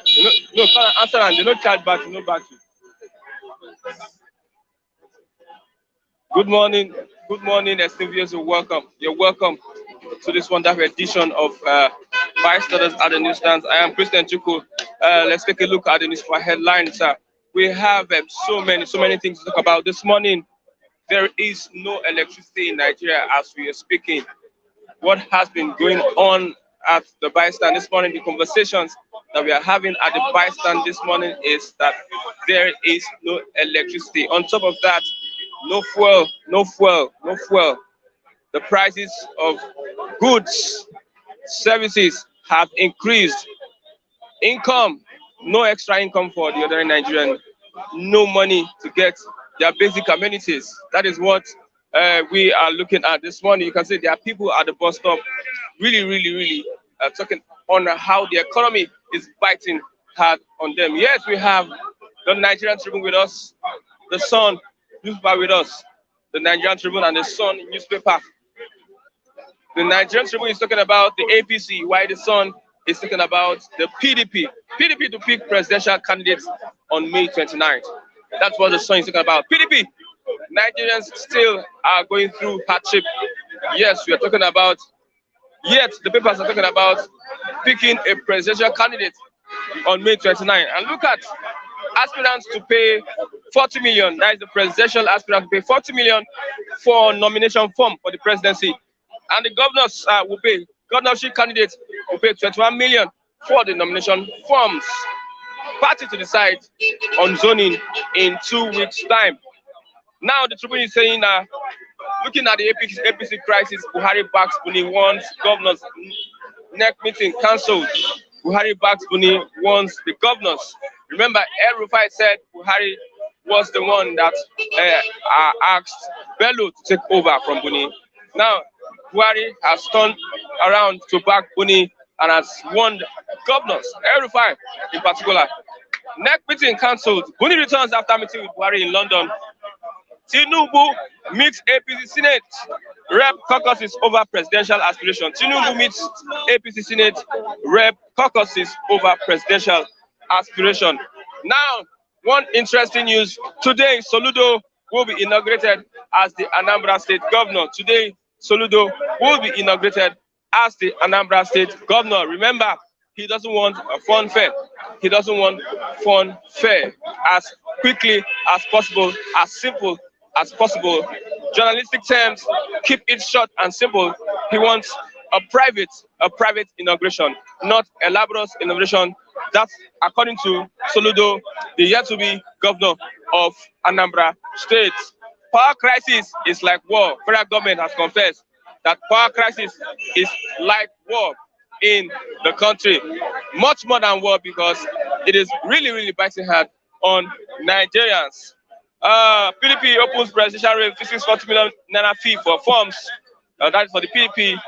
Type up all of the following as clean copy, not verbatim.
No, answer and they don't charge battery, no battery. Good morning, esteemed viewers. Welcome. You're welcome to this wonderful edition of Vice Studies at the Newsstands. I am Christian Chuku. Let's take a look at the newspaper headlines. We have so many things to talk about this morning. There is no electricity in Nigeria as we are speaking. What has been going on at the bystand this morning, the conversations that we are having at the bystand this morning is that there is no electricity. On top of that, no fuel, no fuel, no fuel. The prices of goods, services have increased. Income, no extra income for the ordinary Nigerian, no money to get their basic amenities. That is what we are looking at this morning. You can see there are people at the bus stop really talking on how the economy is biting hard on them. Yes, we have the Nigerian Tribune with us, the Sun newspaper with us, the Nigerian Tribune and the Sun newspaper. The Nigerian Tribune is talking about the APC, while the Sun is talking about the PDP. PDP to pick presidential candidates on May 29th. That's what the Sun is talking about. PDP, Nigerians still are going through hardship. Yes, we are talking about, yet the papers are talking about picking a presidential candidate on May 29th. And look at aspirants to pay 40 million. That is the presidential aspirant to pay 40 million for nomination form for the presidency. And the governors will pay, governorship candidates will pay 21 million for the nomination forms. Party to decide on zoning in 2 weeks' time. Now the Tribune is saying, looking at the APC crisis, Buhari backs Buni, wants governors. NEC meeting cancelled. Buhari backs Buni, wants the governors. Remember, El Rufai said Buhari was the one that asked Bello to take over from Buni. Now, Buhari has turned around to back Buni and has warned governors, El Rufai in particular. NEC meeting cancelled. Buni returns after meeting with Buhari in London. Tinubu meets APC Senate. Rep caucuses over presidential aspiration. Tinubu meets APC Senate. Rep caucuses over presidential aspiration. Now, one interesting news. Today, Soludo will be inaugurated as the Anambra State Governor. Today, Soludo will be inaugurated as the Anambra State Governor. Remember, he doesn't want a fun fair. He doesn't want fun fair. As quickly as possible, as simple as possible. Journalistic terms, keep it short and simple. He wants a private inauguration, not elaborate inauguration. That's according to Soludo, the yet-to-be governor of Anambra State. Power crisis is like war. Federal government has confessed that power crisis is like war in the country. Much more than war, because it is really biting hard on Nigerians. PDP opens presidential race, fixes 40 million naira fee for forms. That is for the PDP.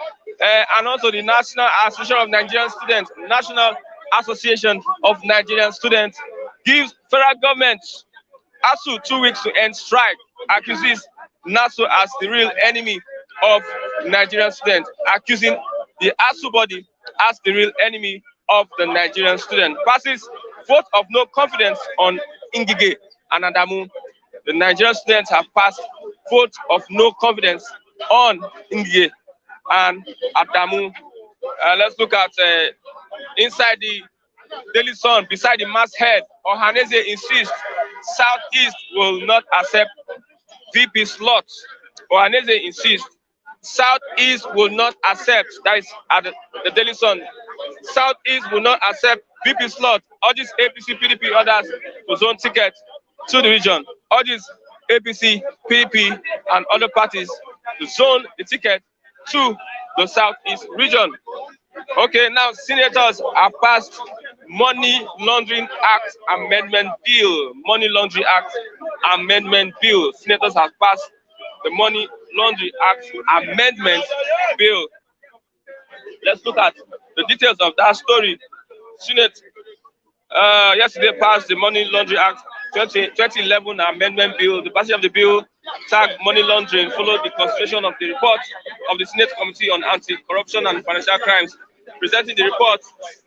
And also the National Association of Nigerian Students, National Association of Nigerian Students, gives federal government Asuu 2 weeks to end strike, accuses NASU as the real enemy of Nigerian students, accusing the Asuu body as the real enemy of the Nigerian student. Passes vote of no confidence on Ngige and Adamu. The Nigerian students have passed vote of no confidence on Ngige and Adamu. Let's look at inside the Daily Sun, beside the masthead. Ohaneze insists Southeast will not accept VP slots. Ohaneze insists Southeast will not accept, that is at the Daily Sun, Southeast will not accept VP slot. Urges APC, PDP, others to zone tickets to the region. Urges APC, PDP, and other parties to zone the ticket to the Southeast region. Okay, now senators have passed Money Laundering Act Amendment Bill. Money Laundering Act Amendment Bill. Senators have passed the Money Laundering Act Amendment Bill. Let's look at the details of that story. Senate yesterday passed the Money Laundering Act 2011 Amendment Bill. The passage of the bill tagged money laundering followed the consideration of the report of the Senate Committee on Anti-Corruption and Financial Crimes Presenting the report,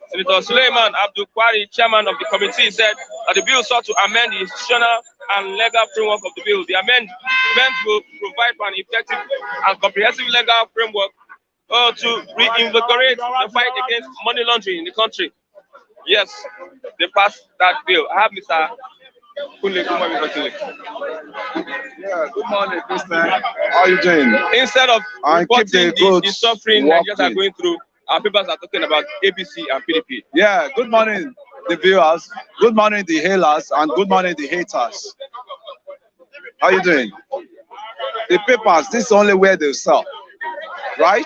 Senator Suleiman Abdul Kwari, chairman of the committee, said that the bill sought to amend the institutional and legal framework of the bill. The amendment will provide for an effective and comprehensive legal framework to reinvigorate the fight against money laundering in the country. Yes, they passed that bill. I have Mr. Kunle. Good morning, Dr. Yeah, good morning, Christian. How are you doing? Instead of reporting the suffering Nigerians are going through, our papers are talking about ABC and PDP. Yeah, good morning, the viewers. Good morning, the hailers, and good morning, the haters. How are you doing? The papers, this is only where they sell, right?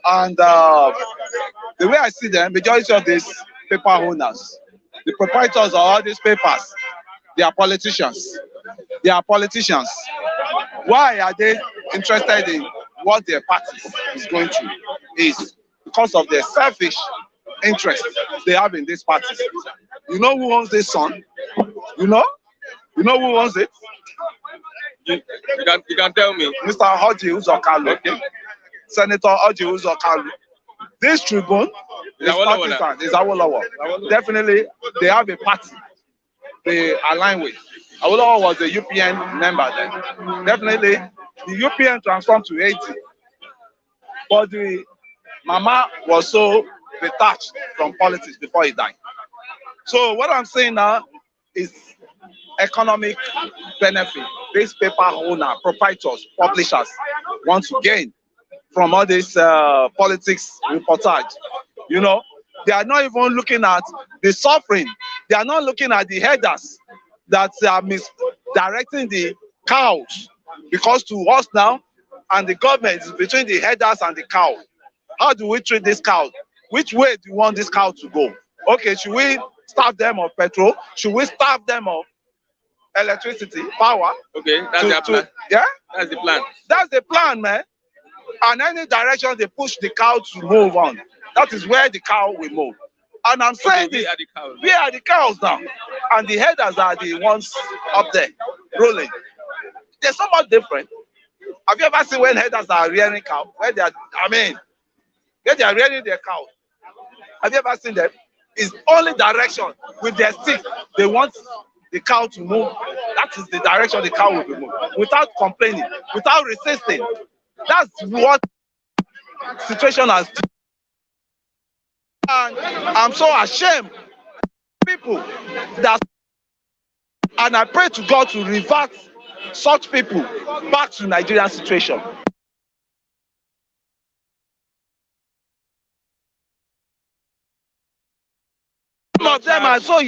And the way I see them, majority of these paper owners, the proprietors of all these papers, they are politicians. They are politicians. Why are they interested in what their party is going to? Is because of their selfish interest they have in these parties. You know who owns this son? You know? You know who owns it? You can tell me. Mr. Hoji Uzokalu. Okay. Senator Hoji Uzokalu. This tribune is partisan. Is Awolowo. Definitely, they have a party they align with. Awolowo was a UPN member then. Definitely, the UPN transformed to 80. But the Mama was so detached from politics before he died. So what I'm saying now is economic benefit. These paper owner, proprietors, publishers want to gain from all this politics reportage. You know, they are not even looking at the suffering. They are not looking at the headers that are misdirecting the cows. Because to us now, and the government is between the headers and the cow. How do we treat this cow? Which way do you want this cow to go? Okay, should we starve them of petrol? Should we starve them of electricity, power? Okay, that's the plan. Yeah? That's the plan. That's the plan, man. And any direction they push the cow to move on, that is where the cow will move. And I'm saying we are the cows. We are the cows now. And the headers are the ones up there, rolling. They're somewhat different. Have you ever seen when headers are rearing cow? Where they are, when they are rearing their cow. Have you ever seen them? It's only direction with their stick. They want the cow to move. That is the direction the cow will be moving. Without complaining, without resisting. That's what situation has. And I'm so ashamed of people that, and I pray to God to revert such people back to Nigerian situation. Some of them are so.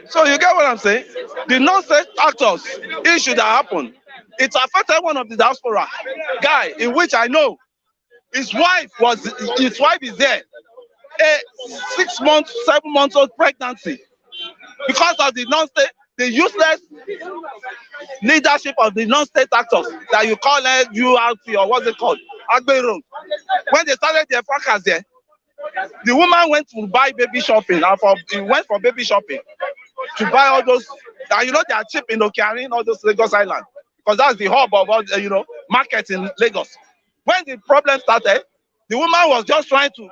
So you get what I'm saying? The non-state actors issue that happened, it affected one of the diaspora guy, in which I know his wife is there, a 6 months, 7 months old pregnancy, because of the non-state, the useless leadership of the non-state actors that you call it URP or what's it called? Agbe. When they started their fracas there, the woman went to buy baby shopping. He went for baby shopping to buy all those. You know, they are cheap in carrying all those Lagos Island because that's the hub of all market in Lagos. When the problem started, the woman was just trying to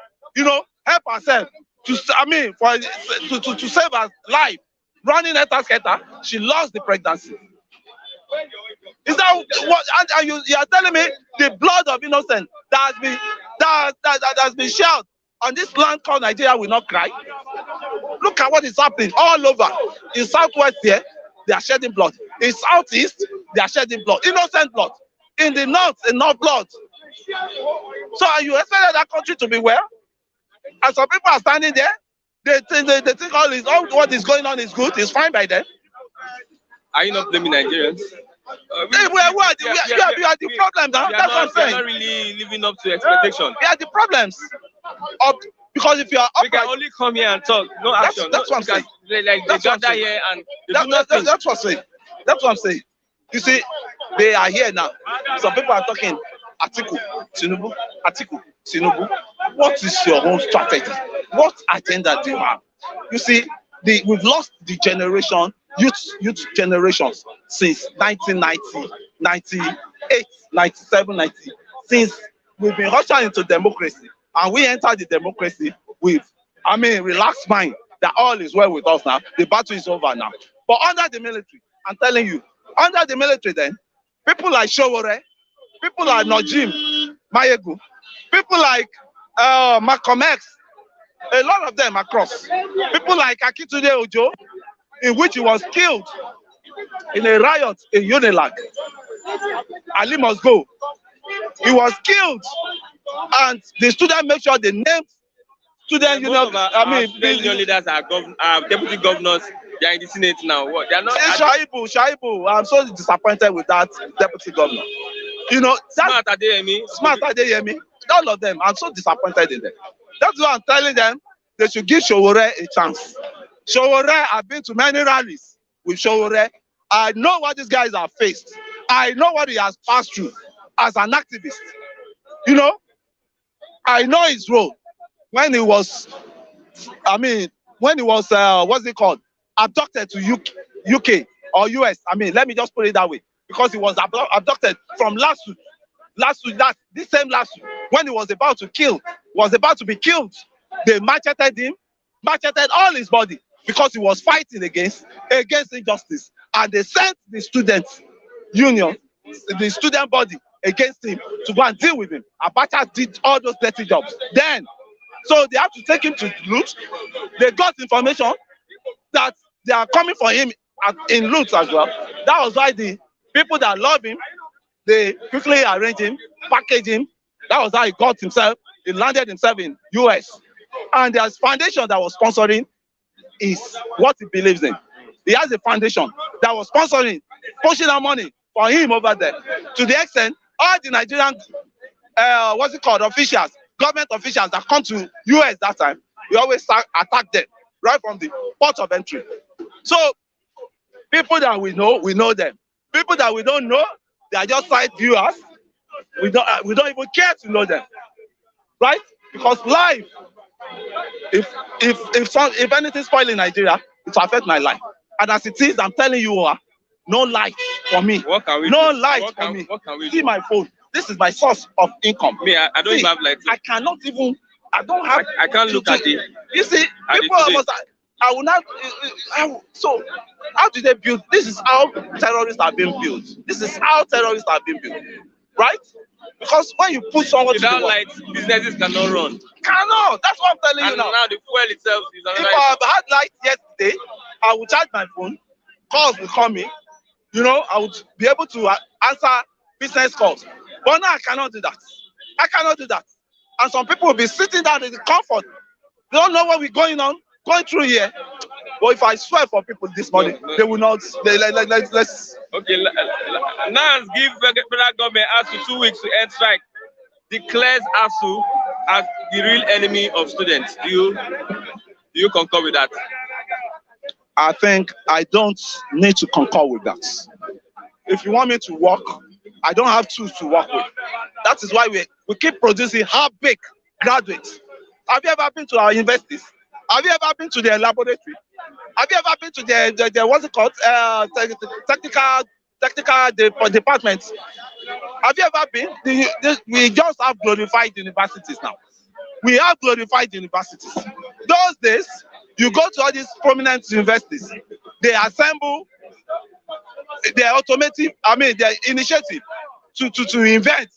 help herself to save her life. Running at her, she lost the pregnancy. Is that what? And you are telling me the blood of innocent that has been shed on this land called Nigeria will not cry? Look at what is happening all over. In southwest here, they are shedding blood. In southeast, they are shedding blood. Innocent blood. In the north, enough blood. So you expect that country to be well? And some people are standing there. They think all what is going on is good. It's fine by them. Are you not blaming Nigerians? We are the problem now. That's what I'm saying. We are not really living up to expectation. We are the problems. Because if you are upright, we can only come here and talk, no action. That's what I'm saying. They gather here and they do nothing. That's what I'm saying. That's what I'm saying. You see, they are here now. Some people are talking Atiku, Tinubu. What is your own strategy? What agenda do you have? You see, we've lost the generation, youth generations since 1990, 98, 97, 90. Since we've been ushered into democracy, and we entered the democracy with, relaxed mind that all is well with us now. The battle is over now. But under the military, I'm telling you, under the military then, people like Showore, people like Najim Mayegu, people like Malcolm X, a lot of them across. People like Akintunde Ojo, in which he was killed in a riot in Unilag. Ali must go. He was killed, and the student make sure they named student union. Student union leaders are deputy governors. They are in the Senate now. What? They are not. Shaibu. I'm so disappointed with that deputy governor. Smart Adeyemi. All of them. I'm so disappointed in them. That's why I'm telling them they should give Showore a chance. Showore, I've been to many rallies with Showore. I know what these guys have faced. I know what he has passed through as an activist. I know his role when he was, what's it called? Abducted to UK or US. Let me just put it that way. Because he was abducted from Asuu. This same Asuu, when he was about to be killed, they macheted him, macheted all his body because he was fighting against injustice. And they sent the student union, the student body against him to go and deal with him. Abacha did all those dirty jobs. So they have to take him to Lut. They got information that they are coming for him in Lut as well. That was why the people that love him, they quickly arranged him, packaged him. That was how he landed himself in US. And there's foundation that was sponsoring is what he believes in. He has a foundation that was sponsoring, pushing out money for him over there. To the extent, all the Nigerian, officials, government officials that come to US that time, we always attack them right from the port of entry. So people that we know them. People that we don't know, they are just side viewers. We don't even care to know them, right? Because life, if anything spoil in Nigeria, it will affect my life. And as it is, I'm telling you, no light for me. What can we no do? light What for me. What can we See do? my phone. This is my source of income. Me, I don't even have light. I cannot even. I don't have. I can't look at it. You see, people almost. I will not. So, how do they build? This is how terrorists are being built. This is how terrorists are being built, right? Because when you put someone without light, businesses cannot run. Cannot. That's what I'm telling you now. Now the fuel itself is if I had light yesterday, I would charge my phone. Calls will come in. I would be able to answer business calls. But now I cannot do that. And some people will be sitting down in the comfort. They don't know what we're going through here. But if I swear for people this morning, they will not. Let's. Okay, Nans give federal government Asuu 2 weeks to end strike. Declares Asuu as the real enemy of students. Do you concur with that? I think I don't need to concur with that. If you want me to work, I don't have tools to work with. That is why we keep producing half-baked graduates. Have you ever been to our universities? Have you ever been to their laboratory? Have you ever been to their what's it called? Technical departments? Have you ever been? We just have glorified universities now. We have glorified universities. Those days, you go to all these prominent universities, they assemble their automotive, their initiative to invent.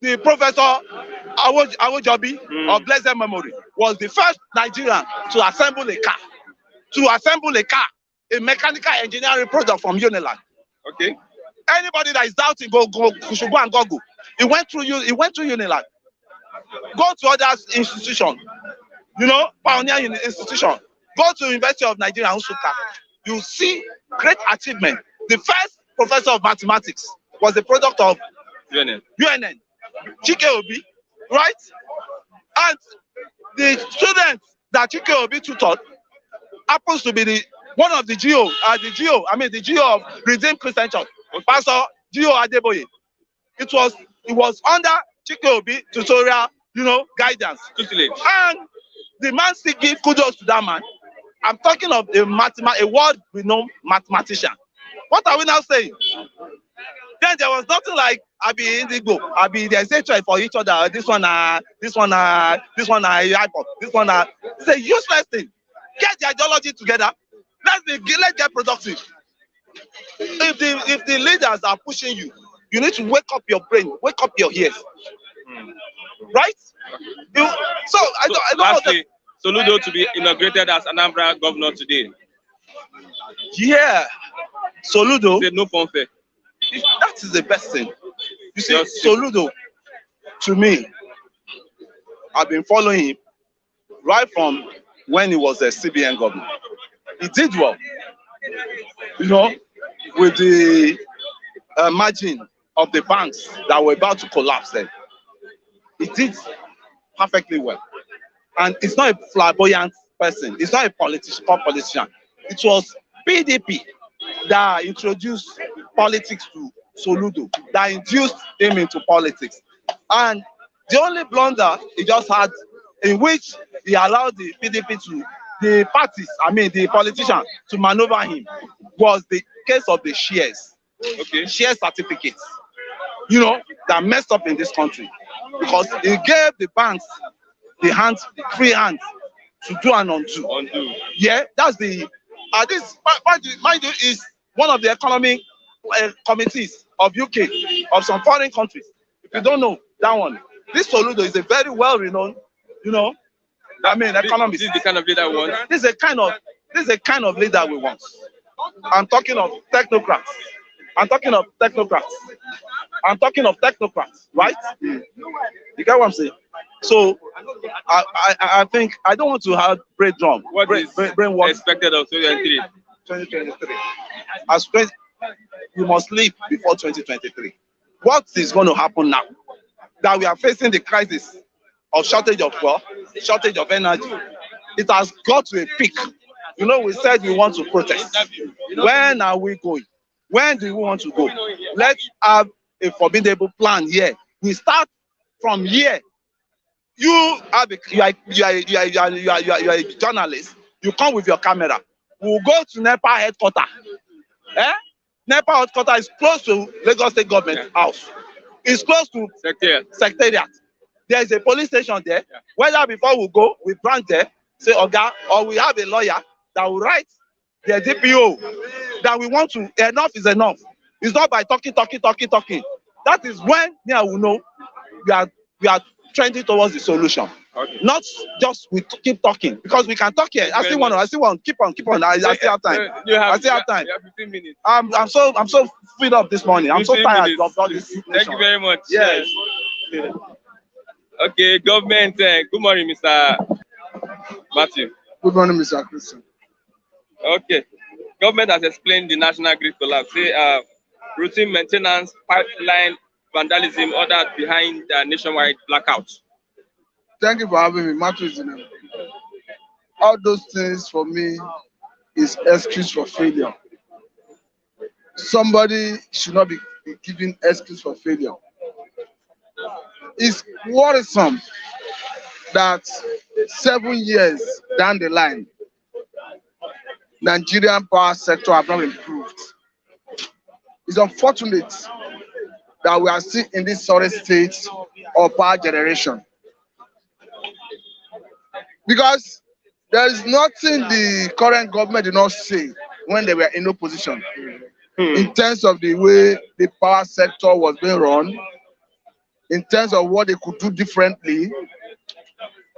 The Professor Awojobi of blessed memory was the first Nigerian to assemble a car. A mechanical engineering product from Unilag. Okay. Anybody that is doubting, should go and Google. He went through Unilag. Go to other institutions, pioneer institution. Go to University of Nigeria, Nsukka. You see great achievement. The first professor of mathematics was the product of UNN. Chike Obi, right? And the student that Chike Obi tutored happens to be one of the GO of Redeemed Christian Church, Pastor Gio Adeboye. It was under Chike Obi tutorial, guidance. And the man still give kudos to that man. I'm talking of a world-renowned mathematician. What are we now saying? Then there was nothing like Indigo. There's a try for each other. This one, iPod. This one, it's a useless thing. Get the ideology together. Let's get productive. If the leaders are pushing you, you need to wake up your brain, wake up your ears. Right? Lastly, Soludo to be inaugurated as Anambra governor today. Yeah. Soludo. No fanfare. That is the best thing. You see, Soludo, to me, I've been following him right from when he was a CBN governor. He did well. With the margin of the banks that were about to collapse then. He did perfectly well. And it's not a flamboyant person. It's not a politician. It was PDP that introduced politics to Soludo, that induced him into politics. And the only blunder he just had, in which he allowed the PDP the politicians to maneuver him, was the case of the shares. Okay. Share certificates, that messed up in this country. Because he gave the banks free hands to do and undo. Yeah, that's the mind you, is one of the economic committees of UK, of some foreign countries. If you don't know that one, this Soludo is a very well-renowned, economist. This is the kind of leader we want. This is the kind of leader we want. I'm talking of technocrats. Right? You get what I'm saying? So I think I don't want to have brain drum. What is expected of 2023? 2023. We must live before 2023. What is going to happen now that we are facing the crisis of shortage of fuel, shortage of energy? It has got to a peak. We said we want to protest. When are we going? When do we want to go? Let's have a formidable plan here. We start from here. You are a journalist. You come with your camera. We'll go to NEPA headquarters. NEPA headquarters is close to Lagos State Government House. It's close to Secretariat. There is a police station there. Whether before we go, we branch there, say Oga, or we have a lawyer that will write the DPO that we want to. Enough is enough. It's not by talking. That is when I will know we are trending towards the solution. Okay. Not just we keep talking, because we can talk here. I still want. Keep on. I still have time. I still have time. You have 15 minutes. I'm so filled up this morning. I'm so tired of all this. Thank you very much. Yes. Okay, government. Good morning, Mr. Matthew. Good morning, Mr. Christian. Okay. Government has explained the national grid collapse. Say, routine maintenance, pipeline vandalism ordered behind the nationwide blackout. Thank you for having me, Matthew. All those things for me is excuse for failure. Somebody should not be given excuse for failure. It's worrisome that 7 years down the line, Nigerian power sector have not improved. It's unfortunate that we are still in this sorry state of power generation, because there is nothing the current government did not say when they were in opposition in terms of the way the power sector was being run, in terms of what they could do differently.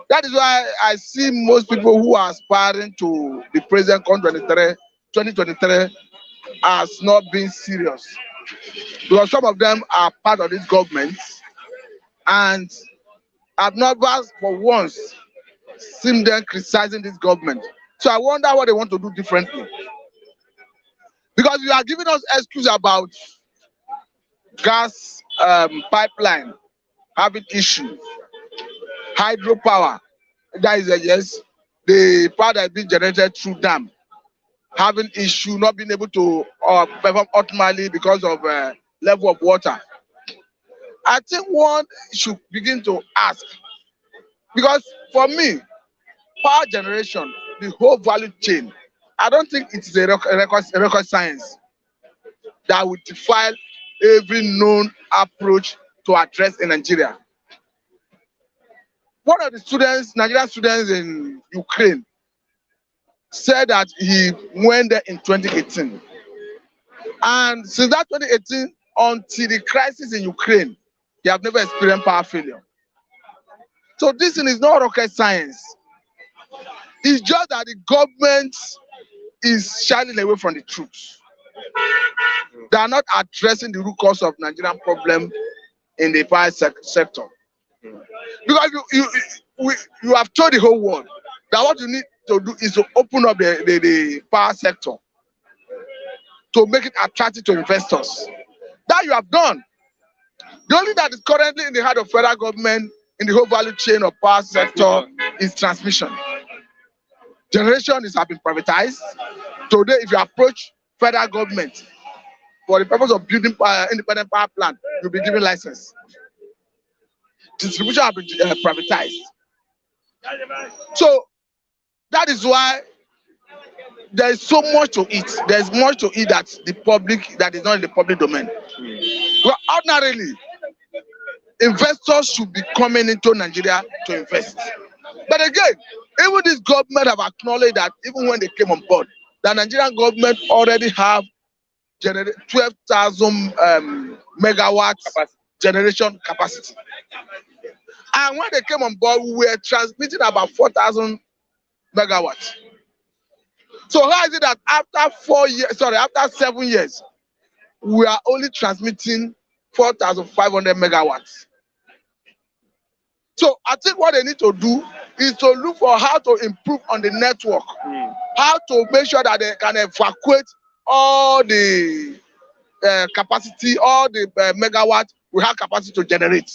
That is why I see most people who are aspiring to the president 2023 as not being serious. Because some of them are part of this government and have never for once seen them criticizing this government. So I wonder what they want to do differently. Because you are giving us excuse about gas pipeline having issues, hydropower, that is a yes, the power that is being generated through dam having issue, not being able to perform optimally because of level of water. I think one should begin to ask, because for me, power generation, the whole value chain, I don't think it is a record science that would defy every known approach to address in Nigeria. One of the students, Nigerian students in Ukraine, said that he went there in 2018. And since that 2018, until the crisis in Ukraine, they have never experienced power failure. So this thing is not rocket science. It's just that the government is shying away from the truth. They are not addressing the root cause of Nigerian problem in the power sector. Because you have told the whole world that what you need to do is to open up the power sector to make it attractive to investors. That you have done. The only that is currently in the heart of federal government in the whole value chain of power sector is transmission. Generation have been privatized. Today, if you approach federal government for the purpose of building independent power plant, you'll be given license. Distribution have been privatized. So that is why there is so much to eat. There is much to eat that is not in the public domain. Well, ordinarily, investors should be coming into Nigeria to invest. But again, even this government have acknowledged that even when they came on board, the Nigerian government already have 12,000 megawatts generation capacity. And when they came on board, we were transmitting about 4,000 megawatts. So how is it that after 7 years, we are only transmitting 4,500 megawatts? So I think what they need to do is to look for how to improve on the network, how to make sure that they can evacuate all the capacity, all the megawatts we have capacity to generate.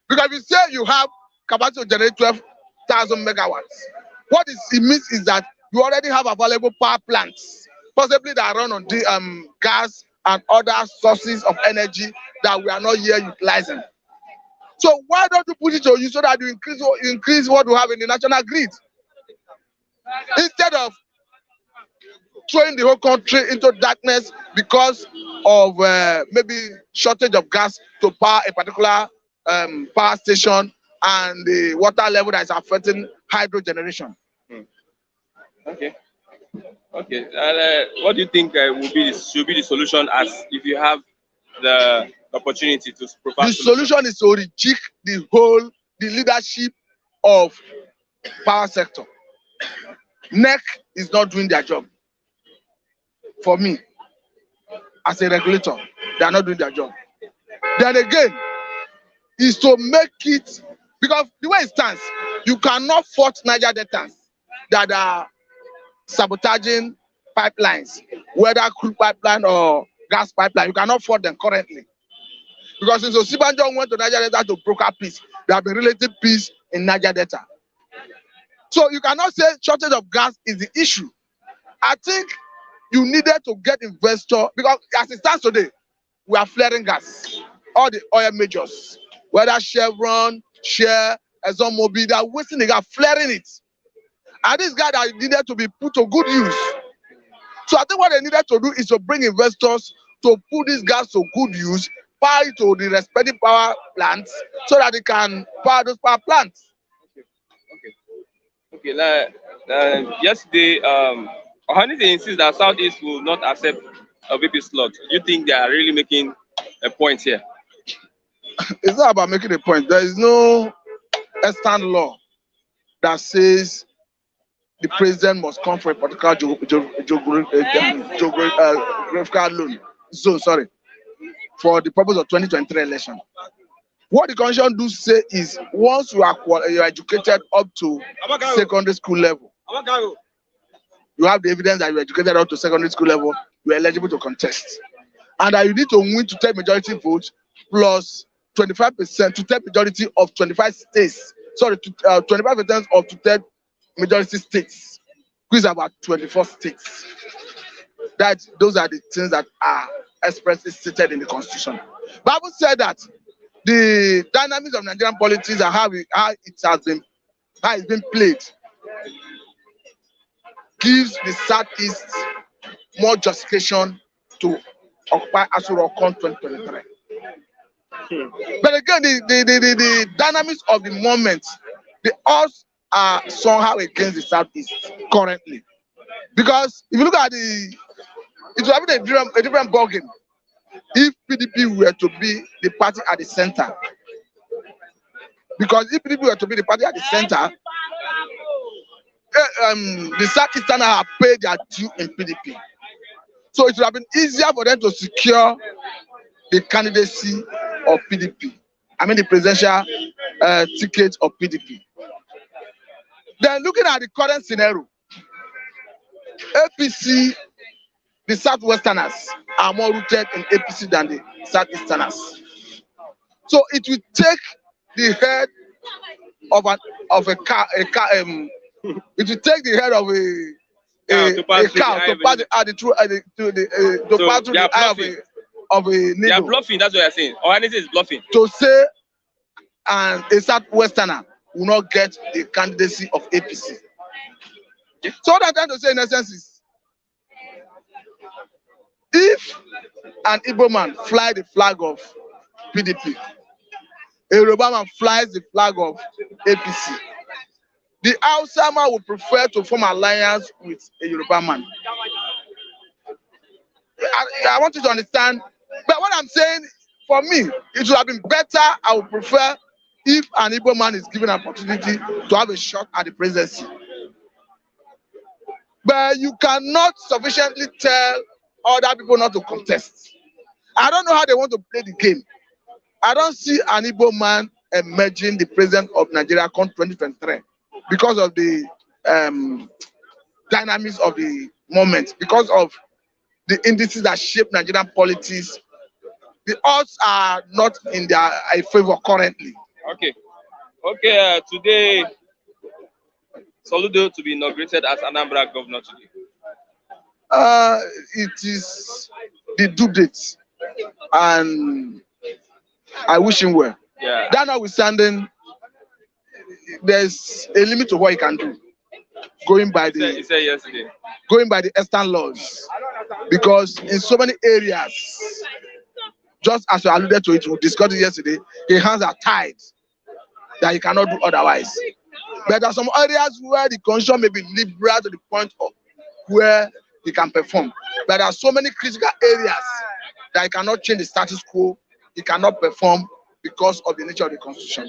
Because if you say you have capacity to generate 12,000 megawatts, what it means is that you already have available power plants, possibly that run on the gas and other sources of energy that we are not here utilizing. So why don't you put it to use so that you increase what we have in the national grid, instead of throwing the whole country into darkness because of maybe shortage of gas to power a particular power station and the water level that is affecting hydro generation. Okay. What do you think should be the solution, as if you have the opportunity to provide? The solution is to rejig the leadership of power sector. NEC is not doing their job. For me, as a regulator, they are not doing their job. Then again, is to make it, because the way it stands, you cannot fault Niger Deltans that are sabotaging pipelines, whether crude pipeline or gas pipeline. You cannot fault them currently. Because since Osibanjo went to Niger Delta to broker peace, there have been relative peace in Niger Delta. So you cannot say shortage of gas is the issue. I think you needed to get investor, because as it stands today, we are flaring gas. All the oil majors, whether Chevron, Share, ExxonMobil, they are wasting the gas, flaring it. And this guy that needed to be put to good use. So I think what they needed to do is to bring investors to put this gas to good use, power it to the respective power plants, so that they can power those power plants. Okay. Yesterday, Ohanese insists that Southeast will not accept a VP slot. Do you think they are really making a point here? It's not about making a point. There is no extant law that says the president must come for a particular geographical zone, for the purpose of 2023 election. What the constitution do say is, once you are educated up to secondary school level, you have the evidence that you are educated up to secondary school level, you are eligible to contest. And that you need to win to take majority votes plus 25% to take majority of 25 states. Sorry, 25% of to take majority states, which is about 24 states. Those are the things that are expressly stated in the constitution. Bible said that the dynamics of Nigerian politics and how it's been played gives the Southeast more justification to occupy Asuu 2023. But again, the dynamics of the moment, the odds are somehow against the Southeast currently. Because if you look at it will have a different ballgame if PDP were to be the party at the center. Because if PDP were to be the party at the center, the Southeasterners have paid their due in PDP. So it would have been easier for them to secure the candidacy of PDP. I mean the presidential ticket of PDP. Then looking at the current scenario, APC, the Southwesterners are more rooted in APC than the Southeasterners. So it will take the head of a car, it will take the head of a cow to pass the eye of a needle. They are bluffing, that's what you're saying. Ohanese is bluffing. To say a Southwesterner will not get the candidacy of APC. So what I'm trying to say in essence is, if an Igbo man fly the flag of PDP, a Yoruba man flies the flag of APC, the Hausa man would prefer to form alliance with a Yoruba man. I want you to understand, but what I'm saying, for me, it would have been better, I would prefer if an Igbo man is given an opportunity to have a shot at the presidency. But you cannot sufficiently tell other people not to contest. I don't know how they want to play the game. I don't see an Igbo man emerging the president of Nigeria come 2023 because of the dynamics of the moment, because of the indices that shape Nigerian politics. The odds are not in their favor currently. Okay. Today, Soludo to be inaugurated as Anambra governor today. It is the due date, and I wish him well. Yeah. That notwithstanding, there's a limit to what he can do, going by the Eastern laws, because in so many areas, just as you alluded to it, we discussed it yesterday, his hands are tied, that he cannot do otherwise. But there are some areas where the constitution may be liberal to the point of where he can perform. But there are so many critical areas that he cannot change the status quo, he cannot perform because of the nature of the constitution.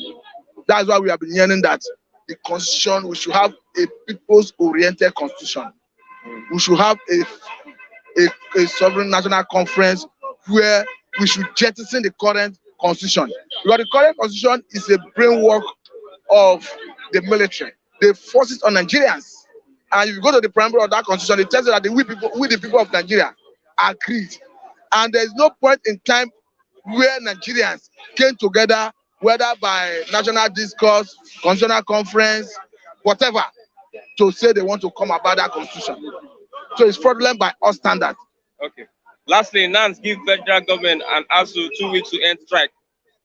That's why we have been hearing that the constitution, we should have a people's-oriented constitution. We should have a sovereign national conference where we should jettison the current constitution. Because the current constitution is a brainwork of the military. They force it on Nigerians. And if you go to the preamble of that constitution, it tells you that we the people of Nigeria agreed. And there is no point in time where Nigerians came together, whether by national discourse, constitutional conference, whatever, to say they want to come about that constitution. So it's fraudulent by all standards. Okay. Lastly, Nans give federal government and Asuu 2 weeks to end strike.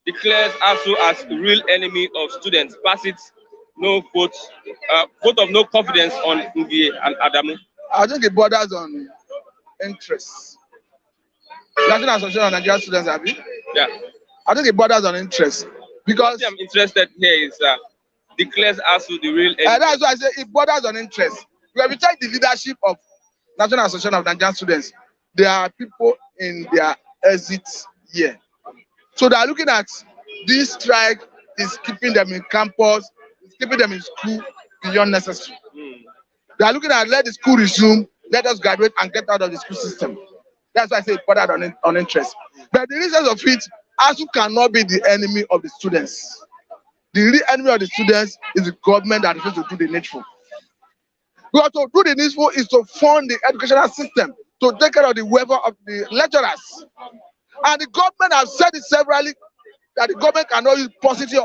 declares Asuu as real enemy of students. Pass it, no vote, vote of no confidence on Ngie and Adamu. I think it borders on interest. National Association of Nigerian Students, Abi? Yeah. I think it borders on interest. Because what I'm interested here is declares Asuu the real enemy. That's why I say it borders on interest. When we check the leadership of National Association of Nigerian Students, there are people in their exit year. So they are looking at this strike is keeping them in campus, is keeping them in school beyond necessary. They are looking at let the school resume, let us graduate and get out of the school system. That's why I say it borders on interest. But the reasons of it, Asuu cannot be the enemy of the students. The real enemy of the students is the government that refuses to do the needful. Because to do the needful is to fund the educational system, to take care of the welfare of the lecturers. And the government has said it severally that the government cannot use positive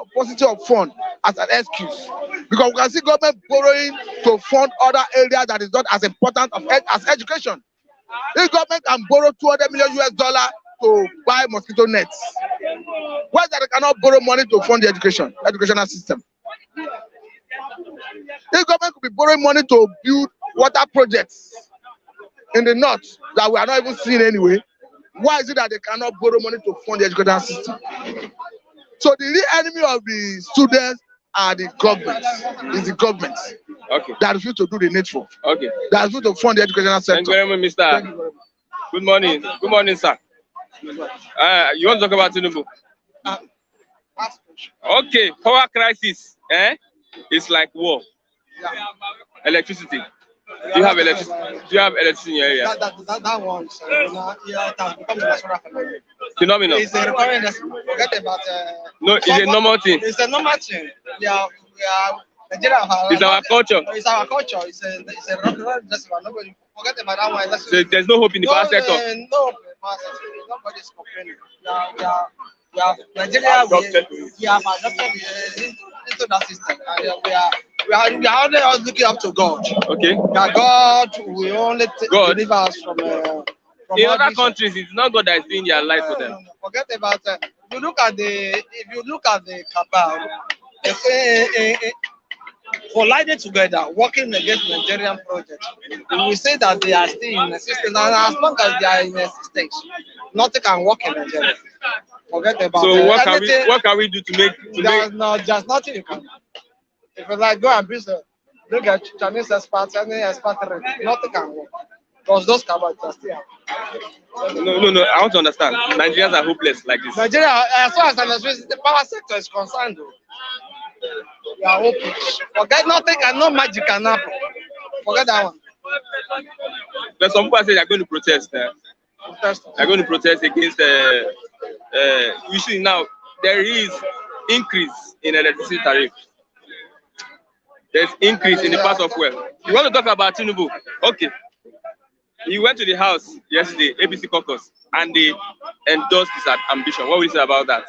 of fund as an excuse. Because we can see government borrowing to fund other areas that is not as important as education. This government can borrow $200 million to buy mosquito nets. Why that they cannot borrow money to fund the educational system? This government could be borrowing money to build water projects in the north that we are not even seeing anyway. Why is it that they cannot borrow money to fund the educational system? So the real enemy of the students are the government. Is the government. Okay. That refuse to do the needful. Okay. That refuse to fund the educational sector. Thank you very much, Mr. Thank you very much. Good morning. Good morning, sir. You want to talk about Tinubu? Okay. Power crisis. It's like war. Yeah. Electricity. Do you have electricity? Do you have electricity in your area? That one, it has become a national Phenomenon. It's a recurring. Forget about. No, it's a normal thing. It's a normal thing. We are Nigeria. It's our culture. It's our culture. It's a recurring festival. Nobody forget about that one. So there's no hope in the power sector. No hope in the power sector. Nobody's complaining. We have Nigeria. We have adopted into that system, and we are only looking up to God. Okay. That God will only deliver us from in other countries, it's not God that is doing their life for them. No. Forget about if you look at the cabal, collided together, working against Nigerian projects, we will say that they are still in existence, and as long as they are in existence, nothing can work in Nigeria. Forget about so what can we do to make just nothing you can do. If you like go and look at Chinese experts, any expert rate, nothing can work. Because those cabals are still No, I want to understand. Nigerians are hopeless like this. Nigeria, as far as the power sector is concerned, we are hopeless. Forget nothing and no magic can happen. Forget that one. But some people say they're going to protest. They're going to protest against you see now there is increase in electricity tariff. There's increase in the price of fuel. You want to talk about Tinubu? Okay. He went to the house yesterday, ABC caucus, and they endorsed his ambition. What will you say about that?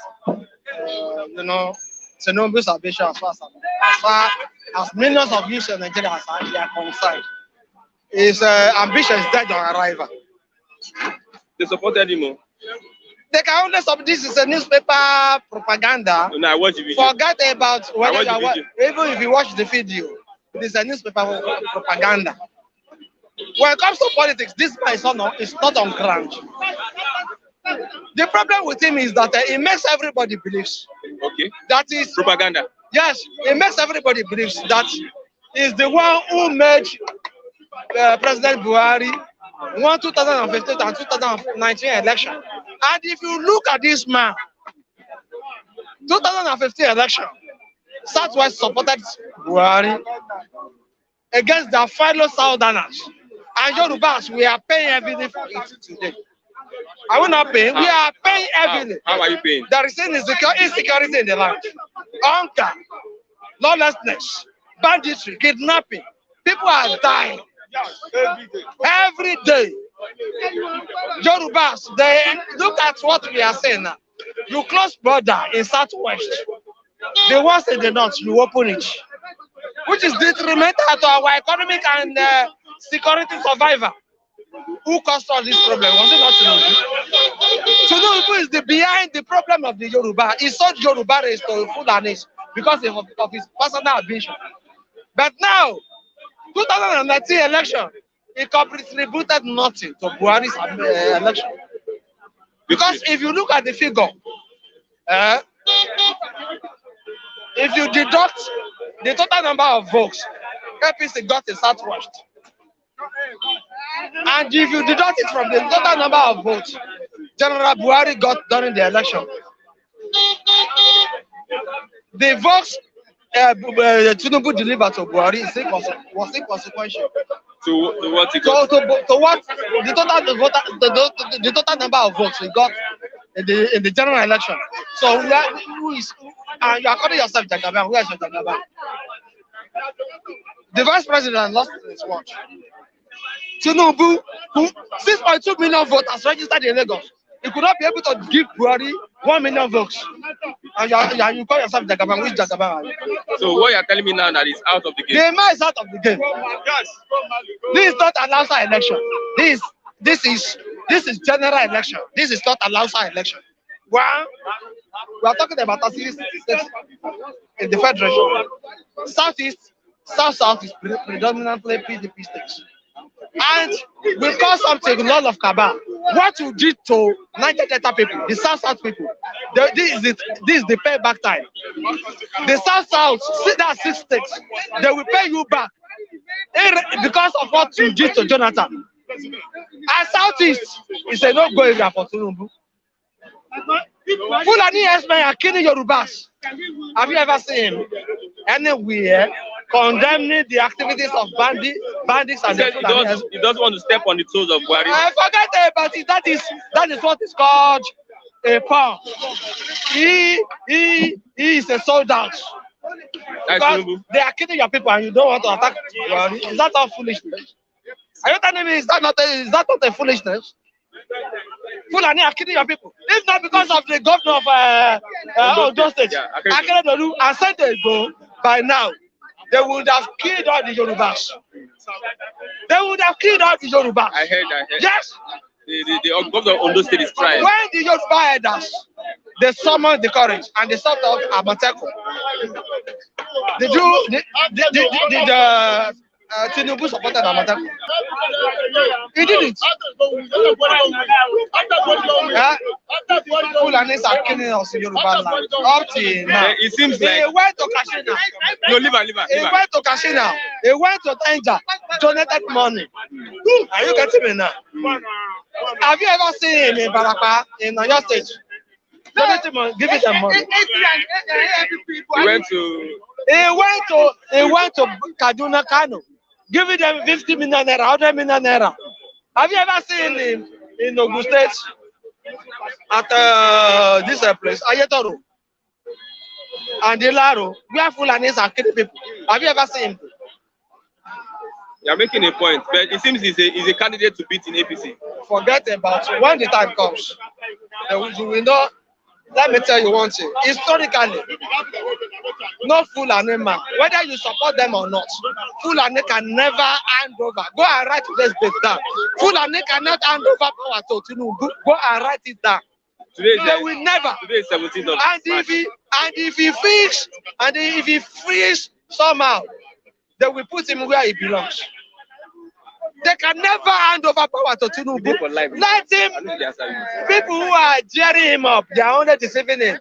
Tinubu's ambition as far as millions of youths in Nigeria are concerned. His ambition is dead on arrival. They supported him. They can only stop. This is a newspaper propaganda. No, I watch the video. Forget about whether even if you watch the video, it is a newspaper propaganda. When it comes to politics, this man is not on ground. The problem with him is that he makes everybody believe. Okay. That is propaganda. Yes, he makes everybody believe that is the one who made President Buhari won 2015 and 2019 election. And if you look at this man, 2015 election, Southwest supported Buhari against the fellow Southerners. And Yorubas, we are paying heavily for it today. Are we not paying? We are paying heavily. How are you paying? There is insecurity in the land. Hunger, lawlessness, banditry, kidnapping. People are dying. Every day. Yorubas, they look at what we are saying now. You close border in Southwest. The ones in the north, you open it. Which is detrimental to our economic and security survival. Who caused all this problem? Was it not Tinubu? Tinubu is behind the problem of the Yoruba. He sold Yoruba race to Fulanis because of his personal ambition. But now, 2019 election, he contributed nothing to Buhari's election. Because if you look at the figure, if you deduct the total number of votes APC got in Southwest, and if you deduct it from the total number of votes General Buhari got during the election, the votes Tinubu delivered to Buhari was inconsequential. To what he got? To what the total number of votes he got in the general election. So who is and you are calling yourself Jagaban? Where is your Jagaban? The vice president lost his watch. Tinubu, who 6.2 million voters registered in Lagos, he could not be able to give Buhari 1 million votes. And you call yourself Jagaban. Which Jagaban are you? So what you are telling me now that he's out of the game? The man is out of the game. Yes. This is not an outside election. This is general election. This is not an outside election. Well, we are talking about 36 states in the federation. Southeast, South is predominantly PDP states. And we call something law of cabal. What you did to Niger Delta people, the South people, this is the payback time. The South, that's 6 states, they will pay you back because of what you did to Jonathan. And Southeast is a no-go area for Tinubu. Fulani herdsmen are killing Yorubas. Have you ever seen him anywhere condemning the activities of bandits and he doesn't want to step on the toes of Buhari. Forget about it. That is what is called a pawn. He is a soldier. Because they are killing your people and you don't want to attack Buhari. Is that not foolishness? Are you telling me is that not a foolishness? Fulani are killing your people. If not because of the governor of Ondo State, Akeredolu, and said they go by now, they would have killed all the Yorubas. They would have killed all the Yorubas. I heard. Yes. The governor of Ondo State is trying. When the Yoruba elders, they summoned the courage and they stopped out Amotekun. Did Tinubu supported Amotekun? He did it. Fulanis are killing us in Yoruba land. Up till now. It seems like he went to Kashina. No, leave her. He went to Kashina. He went to Danger. Donated money. Are you getting me now? Have you ever seen him in Barapa in your state? Give it them money. He went to Kaduna Kano. Giving them 50 million naira, 100 million naira. Have you ever seen him in Ogun State at this place, Ayetoro and Ilaro, where Fulanis are killing people? Have you ever seen him? You're making a point, but it seems he's a candidate to beat in APC. Forget about it. When the time comes, you will know. Let me tell you one thing. Historically, no Fulani man, whether you support them or not, Fulani can never hand over. Go and write this bit down. Fulani cannot hand over power to Tinubu. Go and write it down. They will never. Today is 17th of March. If he frees somehow, they will put him where he belongs. They can never hand over power to Tinubu. Let him. People who are jeering him up, they are only deceiving him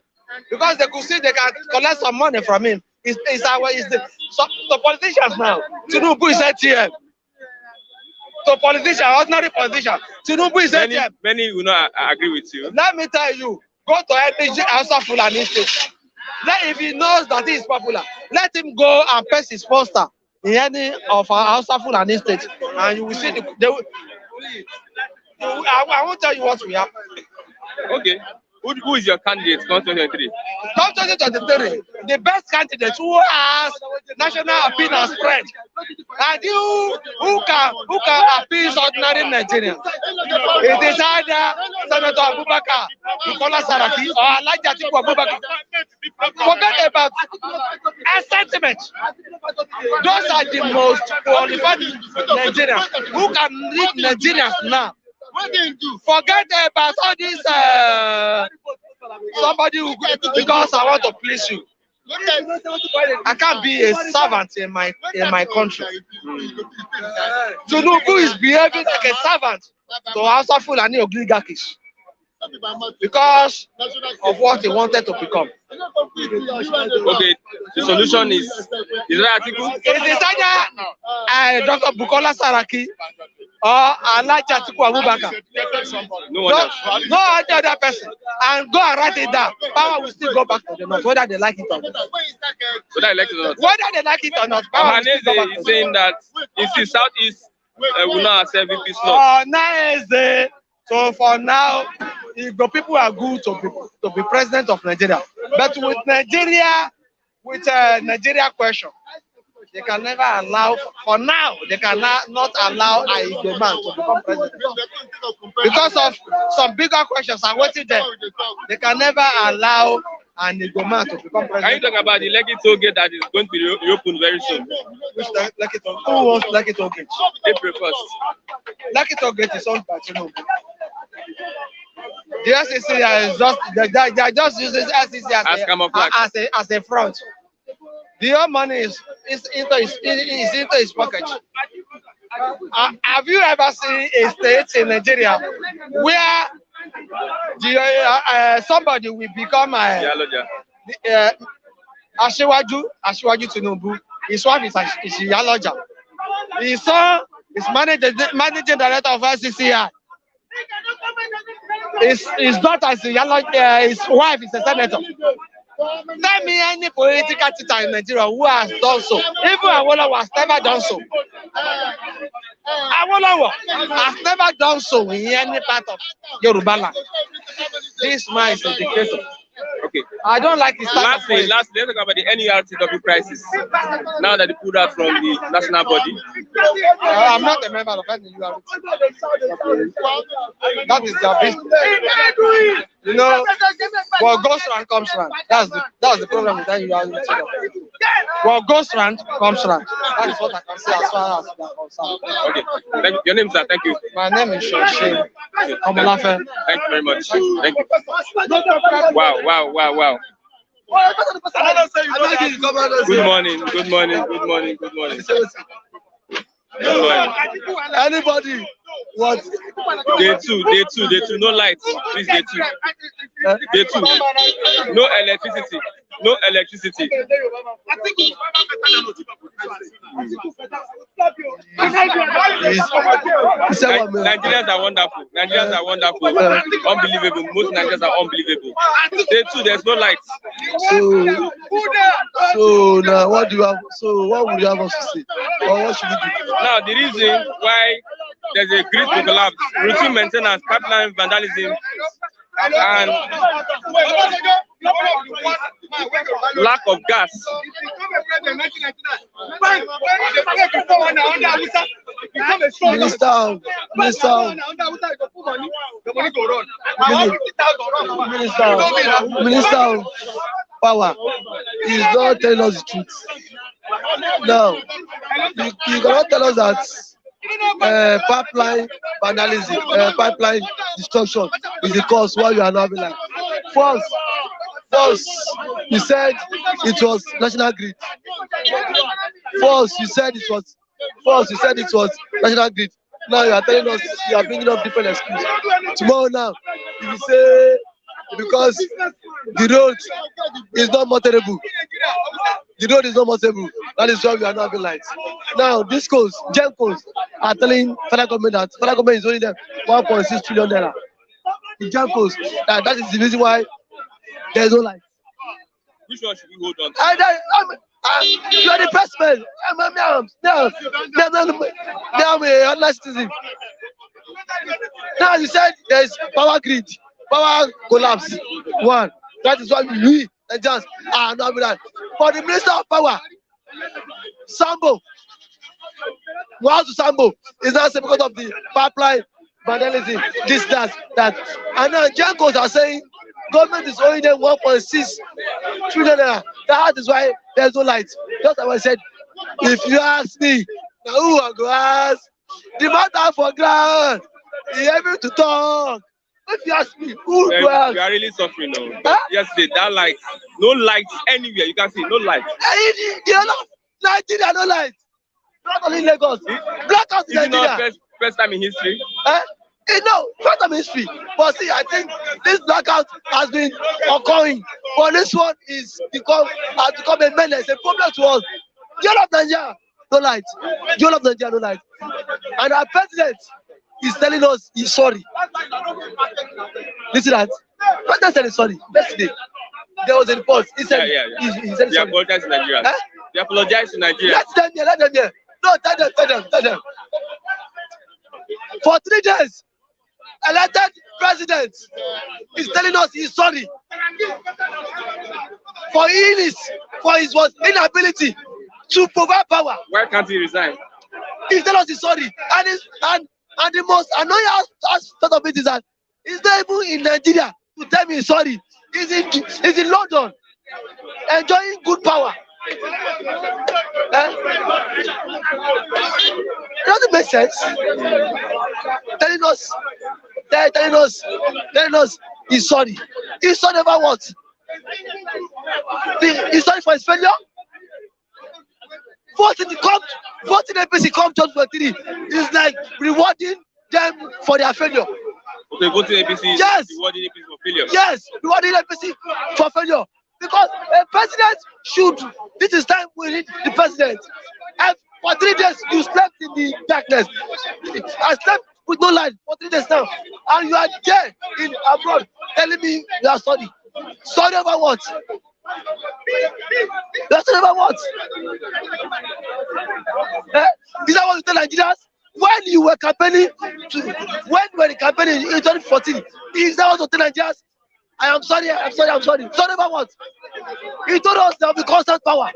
because they could see they can collect some money from him. The politicians now. Tinubu is ATM. To politicians, ordinary politicians, Tinubu is ATM. Many will not agree with you. Let me tell you, go to any Hausa Fulani state. If he knows that he is popular, let him go and paste his poster in any of our Hausa Fulani states, and you will see I won't tell you what we have. Okay. Who is your candidate for 2023? Come 2023, the best candidate who has national appeal and spread, and you who can appease ordinary Nigerians. It is either Senator Abubakar, Bukola Saraki, or Alhaji Atiku Abubakar. Forget about a sentiment. Those are the most qualified Nigerians who can lead Nigerians now. Forget about all these somebody who, because I want to please you. I can't be a servant in my country. Tinubu is behaving like a servant to Hausa Fulani oligarchies because of what he wanted to become. Okay, the solution is that article? It is either Dr. Bukola Saraki or Alhaji Atiku Abubakar. No one else. No other person. And go and write it down. Power will still go back to the north, whether they like it or not. Whether they like it or not. Whether they like it or not. Power will still go back is saying that if the Southeast will not accept VP slot. So for now, the people are good to be president of Nigeria. But with Nigeria question, they can never allow, for now, they cannot allow a man to become president. Because of some bigger questions are waiting there. They can never allow an man to become president. Can you talk about the Lekki toll gate that is going to be reopened very soon? Which Lekki toll? Who wants Lekki toll gate? April 1st. Lekki toll gate is owned by Tinubu. The SCC is just they just use the SCC as a front. The whole money is into his pocket. Have you ever seen a state in Nigeria where somebody will become Asiwaju Tinubu? His wife is Yaloja. His son is managing director of SCCI. His daughter is his wife is a senator. Tell me any political teacher in Nigeria who has done so. Even Awolowo has never done so. Awolowo has never done so in any part of Yoruba land. This man is a dictator. Okay. I don't like his style. Lastly, let's talk about the NURTW crisis. Now that they pulled out from the national body. I'm not a member of NURTW. That is their business. You know, what goes round comes round. That's the problem with NURTW. What goes round comes round. That is what I can say as far as they are concerned. Okay. Thank you. Your name, sir. Thank you. My name is Shoshin Omolafe. Thank you very much. Thank you. Wow. Good morning. Anybody? What? Day two. No lights. Please, day two. Day two. No electricity. Nigerians are wonderful. Unbelievable. Most Nigerians are unbelievable. Day two, there's no lights. So now what do you have? So what would you have us to say? Or what should we do? Now the reason why there's a grid to collapse, routine maintenance, pipeline vandalism, and lack of gas. Minister of Power is not telling us the truth. Now, you cannot tell us that pipeline vandalism, pipeline destruction is the cause why you are not like. First, you said it was national grid. First, you said it was national grid. Now you are telling us you are bringing up different excuses. Tomorrow now, if you say because the road is not motorable. That is why we are not having lights. Now, this coast, GenCos, are telling federal government that federal government is only them 1.6 trillion naira. The GenCos, that is the reason why there is no light. Which one should we hold on to? You are the president. I'm a honest citizen. Now you said there is power grid. power collapse. One. That is why we Nigerians are not that. For the Minister of Power, Sambo, Sambo is not because of the pipeline vandalism, this, that. And now Jankos are saying government is owing them 1.6 trillion naira. That is why there's no light. Just as I said, if you ask me, now who will go ask? The matter for ground, he able to talk. If you ask me, who will go ask? You are really suffering now. Huh? Yesterday, that light, no lights anywhere. You can see no light. The other Nigeria, no light. Not only Lagos. Blackout in Nigeria. Is it not first time in history? No, first time in history. But see, I think this blackout has been occurring. But this one has become a menace, a problem to us. The whole of Nigeria, no light. The whole of Nigeria, no light. And our president is telling us he's sorry. Listen to that. President said he's sorry. Yesterday, there was a report. He said, he said he apologized to Nigeria. He apologized to Nigeria. Let them hear. No, tell them. For 3 days, elected president is telling us he's sorry for illness, for his inability to provide power. Why can't he resign? He's telling us he's sorry. And the most annoying aspect of it is that he's not even in Nigeria to tell me he's sorry. He's in London enjoying good power. It doesn't make sense. Telling us he's sorry. He's sorry about what? He's sorry for his failure. Voting APC come 2023 is like rewarding them for their failure. Okay, voting APC yes. Rewarding APC for failure. Yes, rewarding APC for failure. Because a president should, this is time we need the president. And for 3 days, you slept in the darkness. I slept with no light for 3 days now. And you are there in abroad telling me you are sorry. Sorry about what? You are sorry about what? Is that what you tell Nigerians? When you were campaigning, when we were campaigning in 2014, is that what you tell Nigerians? I am sorry. Sorry about what? He told us there will be constant power.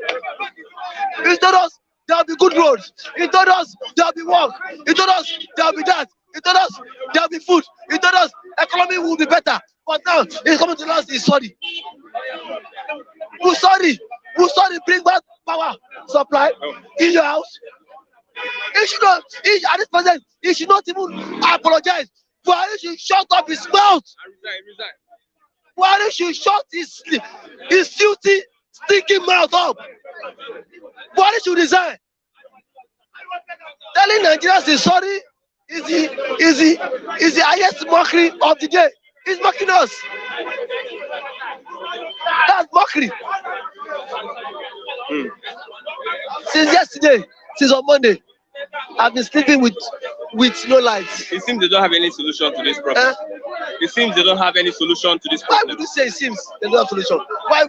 He told us there will be good roads. He told us there will be work. He told us there will be that. He told us there will be food. He told us economy will be better. But now he's coming to us, he's sorry. Who's sorry? Who's sorry? Bring back power supply in your house. He should not, at this present, he should not even apologize. But he should shut up his mouth. Resign. Why should shut his filthy, stinking mouth up? Why should resign? Telling Nigerians he's sorry is the highest mockery of the day. He's mocking us. That's mockery. Since yesterday, since on Monday, I've been sleeping with no lights. It seems they don't have any solution to this problem. It seems they don't have any solution to this problem. Why would you say it seems they don't have solution? Why?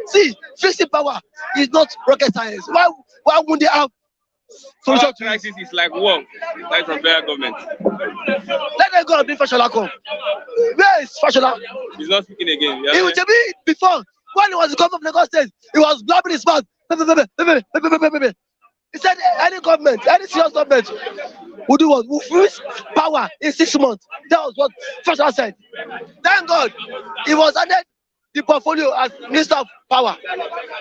See, fixing power is not rocket science. Why wouldn't they have solution to crisis is like war. That's from federal government. Let them go and bring Fashola come. Where is Fashola? He's not speaking again. He would be before when he was the governor of Lagos State. He was blabbing his mouth. He said any government, any serious government would do what? Will freeze power in 6 months. That was what Fashola said. Thank God he was handed the portfolio as Minister of Power.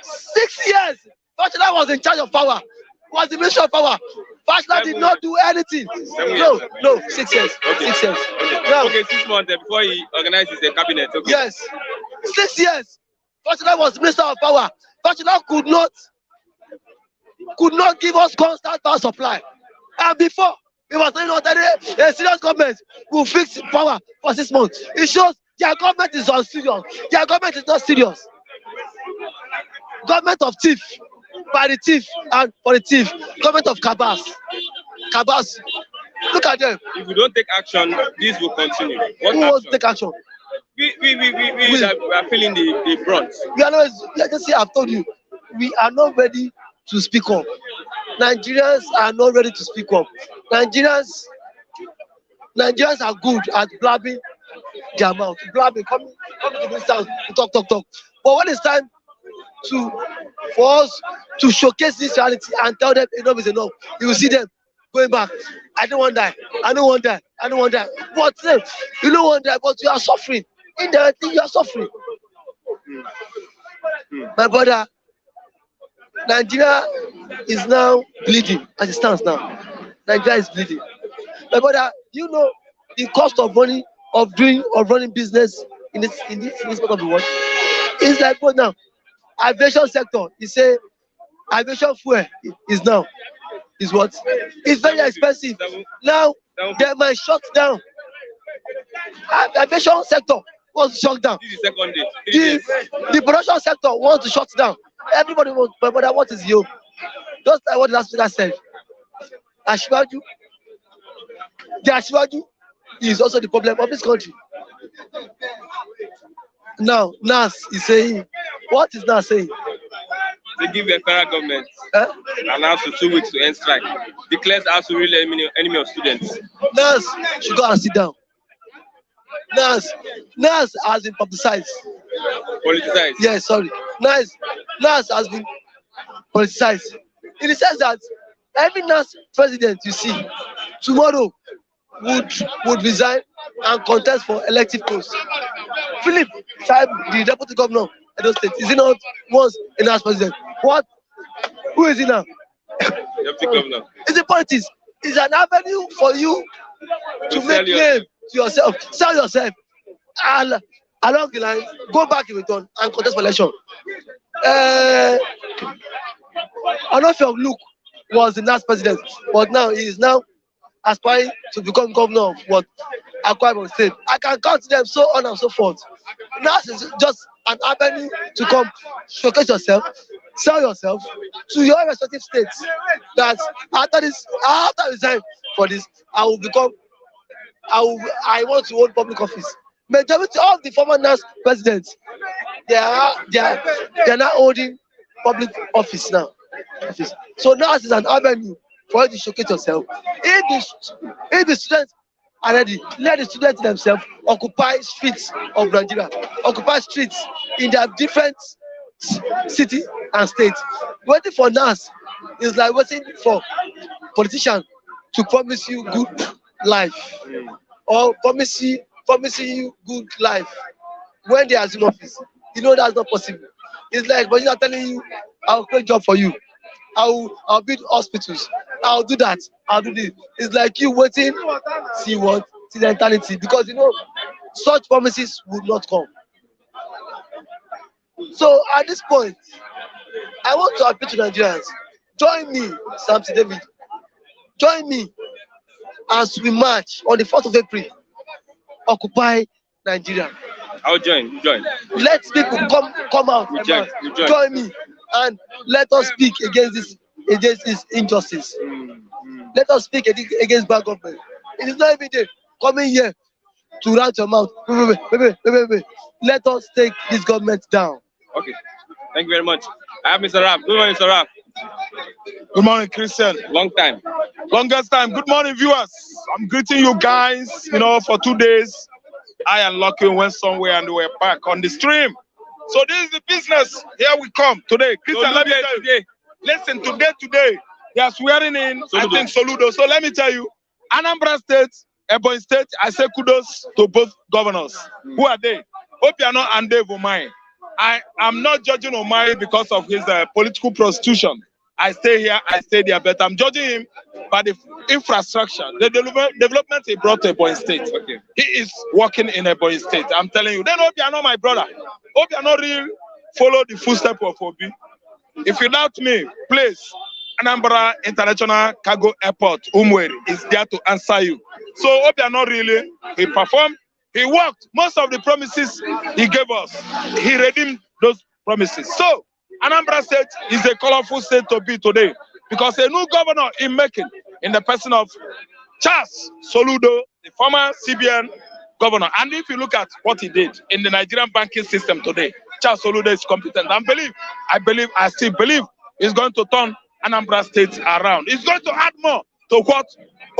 6 years Fashola was in charge of power. Was the Minister of Power. Fashola did not do anything. No, 6 years. Okay. 6 years. Now, okay, 6 months before he organizes the cabinet. Okay. Yes. 6 years. Fashola was Minister of Power. Fashola could not give us constant power supply. And before, it was saying that a serious government will fix power for 6 months. It shows their government is unserious. Their government is not serious. Government of thief, by the thief and for the thief. Government of cabals. Look at them. If we don't take action, this will continue. Who wants to take action? We are feeling the brunt. We are not, let us say, I've told you, we are not ready to speak up. Nigerians are not ready to speak up. Nigerians are good at blabbing their mouth, blabbing, coming to this house to talk. But when it's time for us to showcase this reality and tell them enough is enough, you will see them going back. I don't want that. I don't want that. I don't want that. But you don't want that, but you are suffering. Indirectly, you are suffering. My brother, Nigeria is now bleeding as it stands now. Nigeria is bleeding. My brother, you know the cost of running business in this part of the world. It's like what now? Aviation sector. You say aviation fuel is what? It's very expensive. Now they might shut down. Aviation sector wants to shut down. This is the second day. The production sector wants to shut down. Everybody wants, my brother, what is you? Just like what the last speaker said. The Asiwaju is also the problem of this country. Now, Nans is saying, what is Nans saying? They give the federal government announced for 2 weeks to end strike. Declares Asuu really enemy of students. Nans should go and sit down. Nans has been publicized. Politicized? Yes, sorry. Nans has been politicized. In the sense that every Nans president you see tomorrow would resign and contest for elective posts. Philip Saib, the deputy governor of Edo State, is he not once a Nans president? What? Who is he now? Deputy governor. It's a politics. It's an avenue for you to make name to yourself, sell yourself, and along the line, go back in return and contest for election. I don't know if Luke was the Nans president, but now he is now aspiring to become governor of what? Akwa Ibom State. I can count them so on and so forth. Nans is just an avenue to come showcase yourself, sell yourself to your respective states. That after resign for this, I want to hold public office. Majority of the former Nans presidents, they are now holding public office now. So Nans is an avenue for you to showcase yourself. If the students are ready, let the students themselves occupy streets of Nigeria, occupy streets in their different cities and states. Waiting for Nans is like waiting for politicians to promise you good life or promising you good life when they assume office. You know that's not possible. It's like when are telling you, I'll create a job for you, I'll build hospitals, I'll do that, I'll do this. It's like you waiting, see what? See the eternity, because you know such promises would not come. So at this point, I want to appeal to Nigerians. Join me, Samson David. Join me as we march on the 4th of April. Occupy Nigeria. I'll join. You join. Let people come out. You join. Join me and let us speak against this injustice. Let us speak against bad government. It is not every day coming here to rant your mouth. Let us take this government down. Okay. Thank you very much. I have Mr. Rap. Good morning, Mr. Rap. Good morning, Christian. Long time. Longest time. Good morning, viewers. I'm greeting you guys. For 2 days, I and Lucky went somewhere and we're back on the stream. So this is the business. Here we come today. Christian, let me tell you. Listen, today, they are swearing in, Soludo. I think, Soludo. So let me tell you, Anambra State, Ebonyi State, I say kudos to both governors. Who are they? Obiano and Dave Umahi. I am not judging Umahi because of his political prostitution. I stay here, I stay there, but I'm judging him by the infrastructure, the development he brought to Ebonyi State. Okay. He is working in Ebonyi State. I'm telling you. Then Obiano, my brother. Obiano really follow the footsteps of Obi. If you doubt me, please, Anambra International Cargo Airport, Umweri, is there to answer you. So Obiano really, he performed, he worked. Most of the promises he gave us, he redeemed those promises. So Anambra State is a colorful state to be today because a new governor is making in the person of Charles Soludo, the former CBN governor. And if you look at what he did in the Nigerian banking system today, Charles Soludo is competent. And I still believe he's going to turn Anambra State around. He's going to add more to what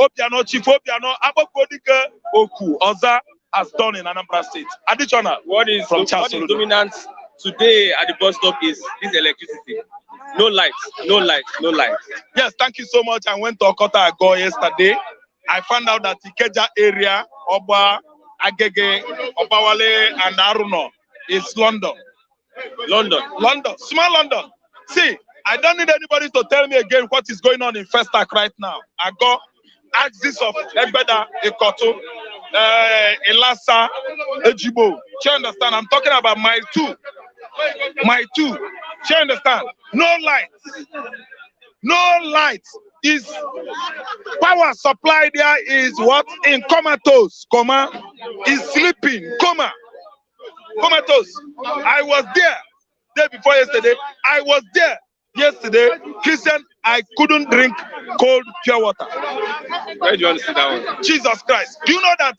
Obiano, Chief Obiano, Abokodike Oku, Oza, has done in Anambra State. Additional. What is dominant today at the bus stop is this electricity. No lights, no lights, no lights. Yes, thank you so much. I went to Okota Ago yesterday. I found out that Ikeja area, Oba, Agege, Obawale, and Aruno is London. London, Small London. See, I don't need anybody to tell me again what is going on in Festac right now. I go axis of Egbeda, Ekoto, Elasa, Ejibo. You understand? I'm talking about my two. You understand? No lights. No lights. Is power supply there is what? In comatose, is sleeping, comatose. I was there day before yesterday. I was there yesterday. Christian, I couldn't drink cold pure water. Where do you want to sit down? Jesus Christ. Do you know that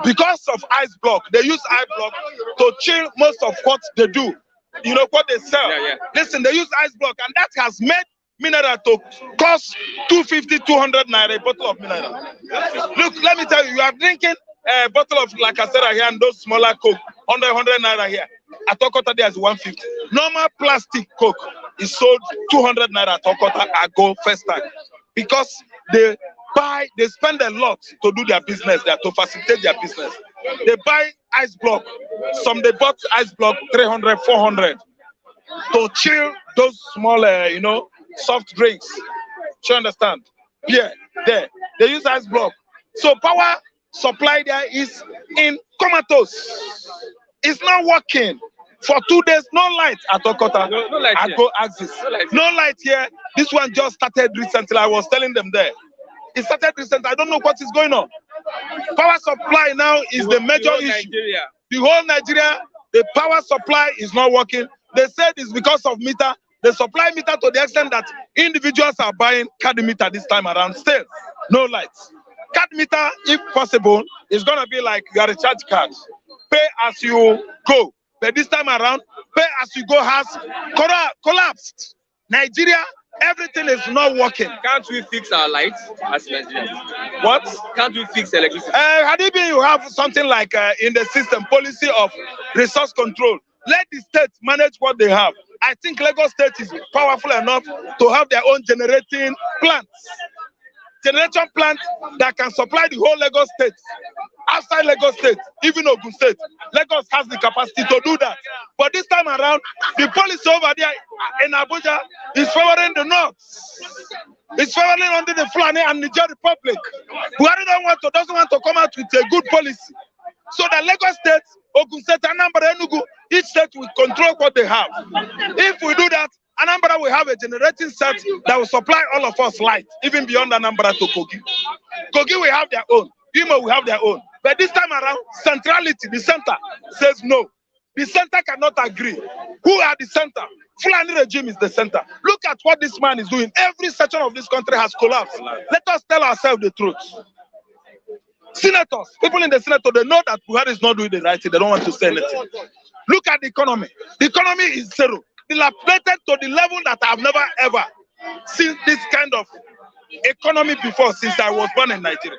because of ice block, they use ice block to chill most of what they do. You know what they sell. Yeah. Listen, they use ice block, and that has made mineral to cost 250, 200 naira a bottle of mineral. Look, let me tell you, you are drinking a bottle of Lacasera here and those smaller Coke, 100 naira here. At Okota there is 150. Normal plastic Coke is sold 200 naira at Okota Ago first time. Because they spend a lot to do their business there, to facilitate their business. They buy ice block. Some they bought ice block 300, 400 to chill those small, soft drinks. Do you understand? Yeah, there. They use ice block. So power supply there is in comatose. It's not working. For 2 days, no light at Okota. No light I here. go axis. No light here. This one just started recently. I was telling them there. It started recently. I don't know what is going on. Power supply now is the major issue. Nigeria. The whole Nigeria, the power supply is not working. They said it's because of meter. They supply meter to the extent that individuals are buying card meter this time around. Still, no lights. Card meter, if possible, is going to be like your recharge card. Pay as you go. But this time around, pay as you go has collapsed. Nigeria, everything is not working. Can't we fix our lights as Nigerians? What? Can't we fix electricity? Hadibi, you have something like in the system, policy of resource control. Let the state manage what they have. I think Lagos State is powerful enough to have their own generating plants. Generation plant that can supply the whole Lagos State. Outside Lagos State, even Ogun State, Lagos has the capacity to do that. But this time around, the policy over there in Abuja is favoring the North. It's favoring under the Fulani and Niger Republic. Buhari doesn't want to come out with a good policy. So that Lagos State, Ogun State, Anambra, Enugu, each state will control what they have. If we do that, Anambra will have a generating set that will supply all of us light, even beyond Anambra to Kogi. Kogi will have their own. Imo will have their own. But this time around, centrality, the center, says no. The center cannot agree. Who are the center? Fulani regime is the center. Look at what this man is doing. Every section of this country has collapsed. Let us tell ourselves the truth. Senators, people in the Senate, they know that Buhari is not doing the right thing. They don't want to say anything. Look at the economy. The economy is zero. Dilapidated to the level that I've never ever seen this kind of economy before since I was born in Nigeria.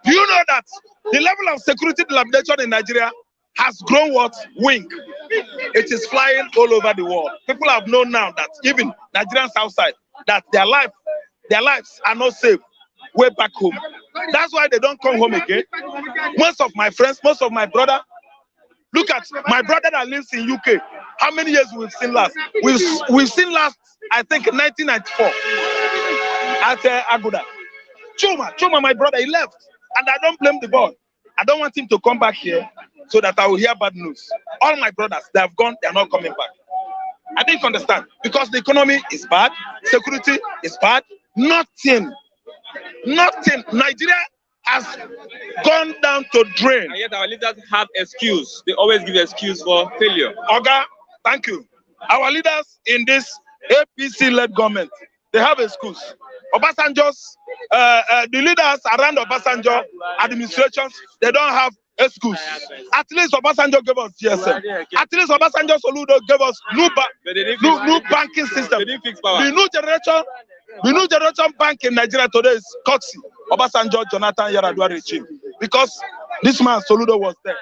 Do you know that the level of security dilapidation in Nigeria has grown what? Wing. It is flying all over the world. People have known now that even Nigerians outside, that their lives are not safe way back home. That's why they don't come home again. Most of my friends, most of my brother, look at my brother that lives in UK. How many years we've seen last? We've seen last, I think, 1994 at Aguda. Chuma, my brother, he left. And I don't blame the boy. I don't want him to come back here so that I will hear bad news. All my brothers, they have gone, they are not coming back. I didn't understand. Because the economy is bad, security is bad, nothing. Nigeria has gone down to drain. And yet our leaders have excuse. They always give excuse for failure. Oga, thank you. Our leaders in this APC-led government, they have excuse. Obasanjo's, the leaders around Obasanjo administrations, they don't have excuse. At least Obasanjo gave us GSM. At least Obasanjo Soludo gave us new banking system. They didn't fix power. The new generation bank in Nigeria today is courtesy Obasanjo Jonathan Yaradua regime. because this man Soludo was there.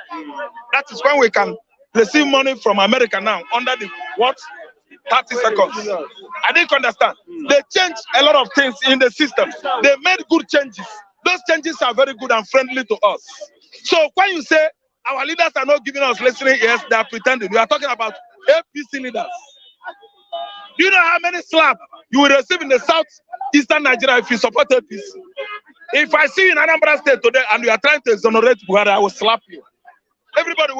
That is when we can receive money from America now under the what? 30 seconds. I didn't understand. They changed a lot of things in the system. They made good changes. Those changes are very good and friendly to us. So when you say our leaders are not giving us listening ears, they are pretending. We are talking about APC leaders. Do you know how many slaps you will receive in the southeastern Nigeria if you support APC? If I see you in Anambra State today and you are trying to exonerate Buhari, I will slap you. Everybody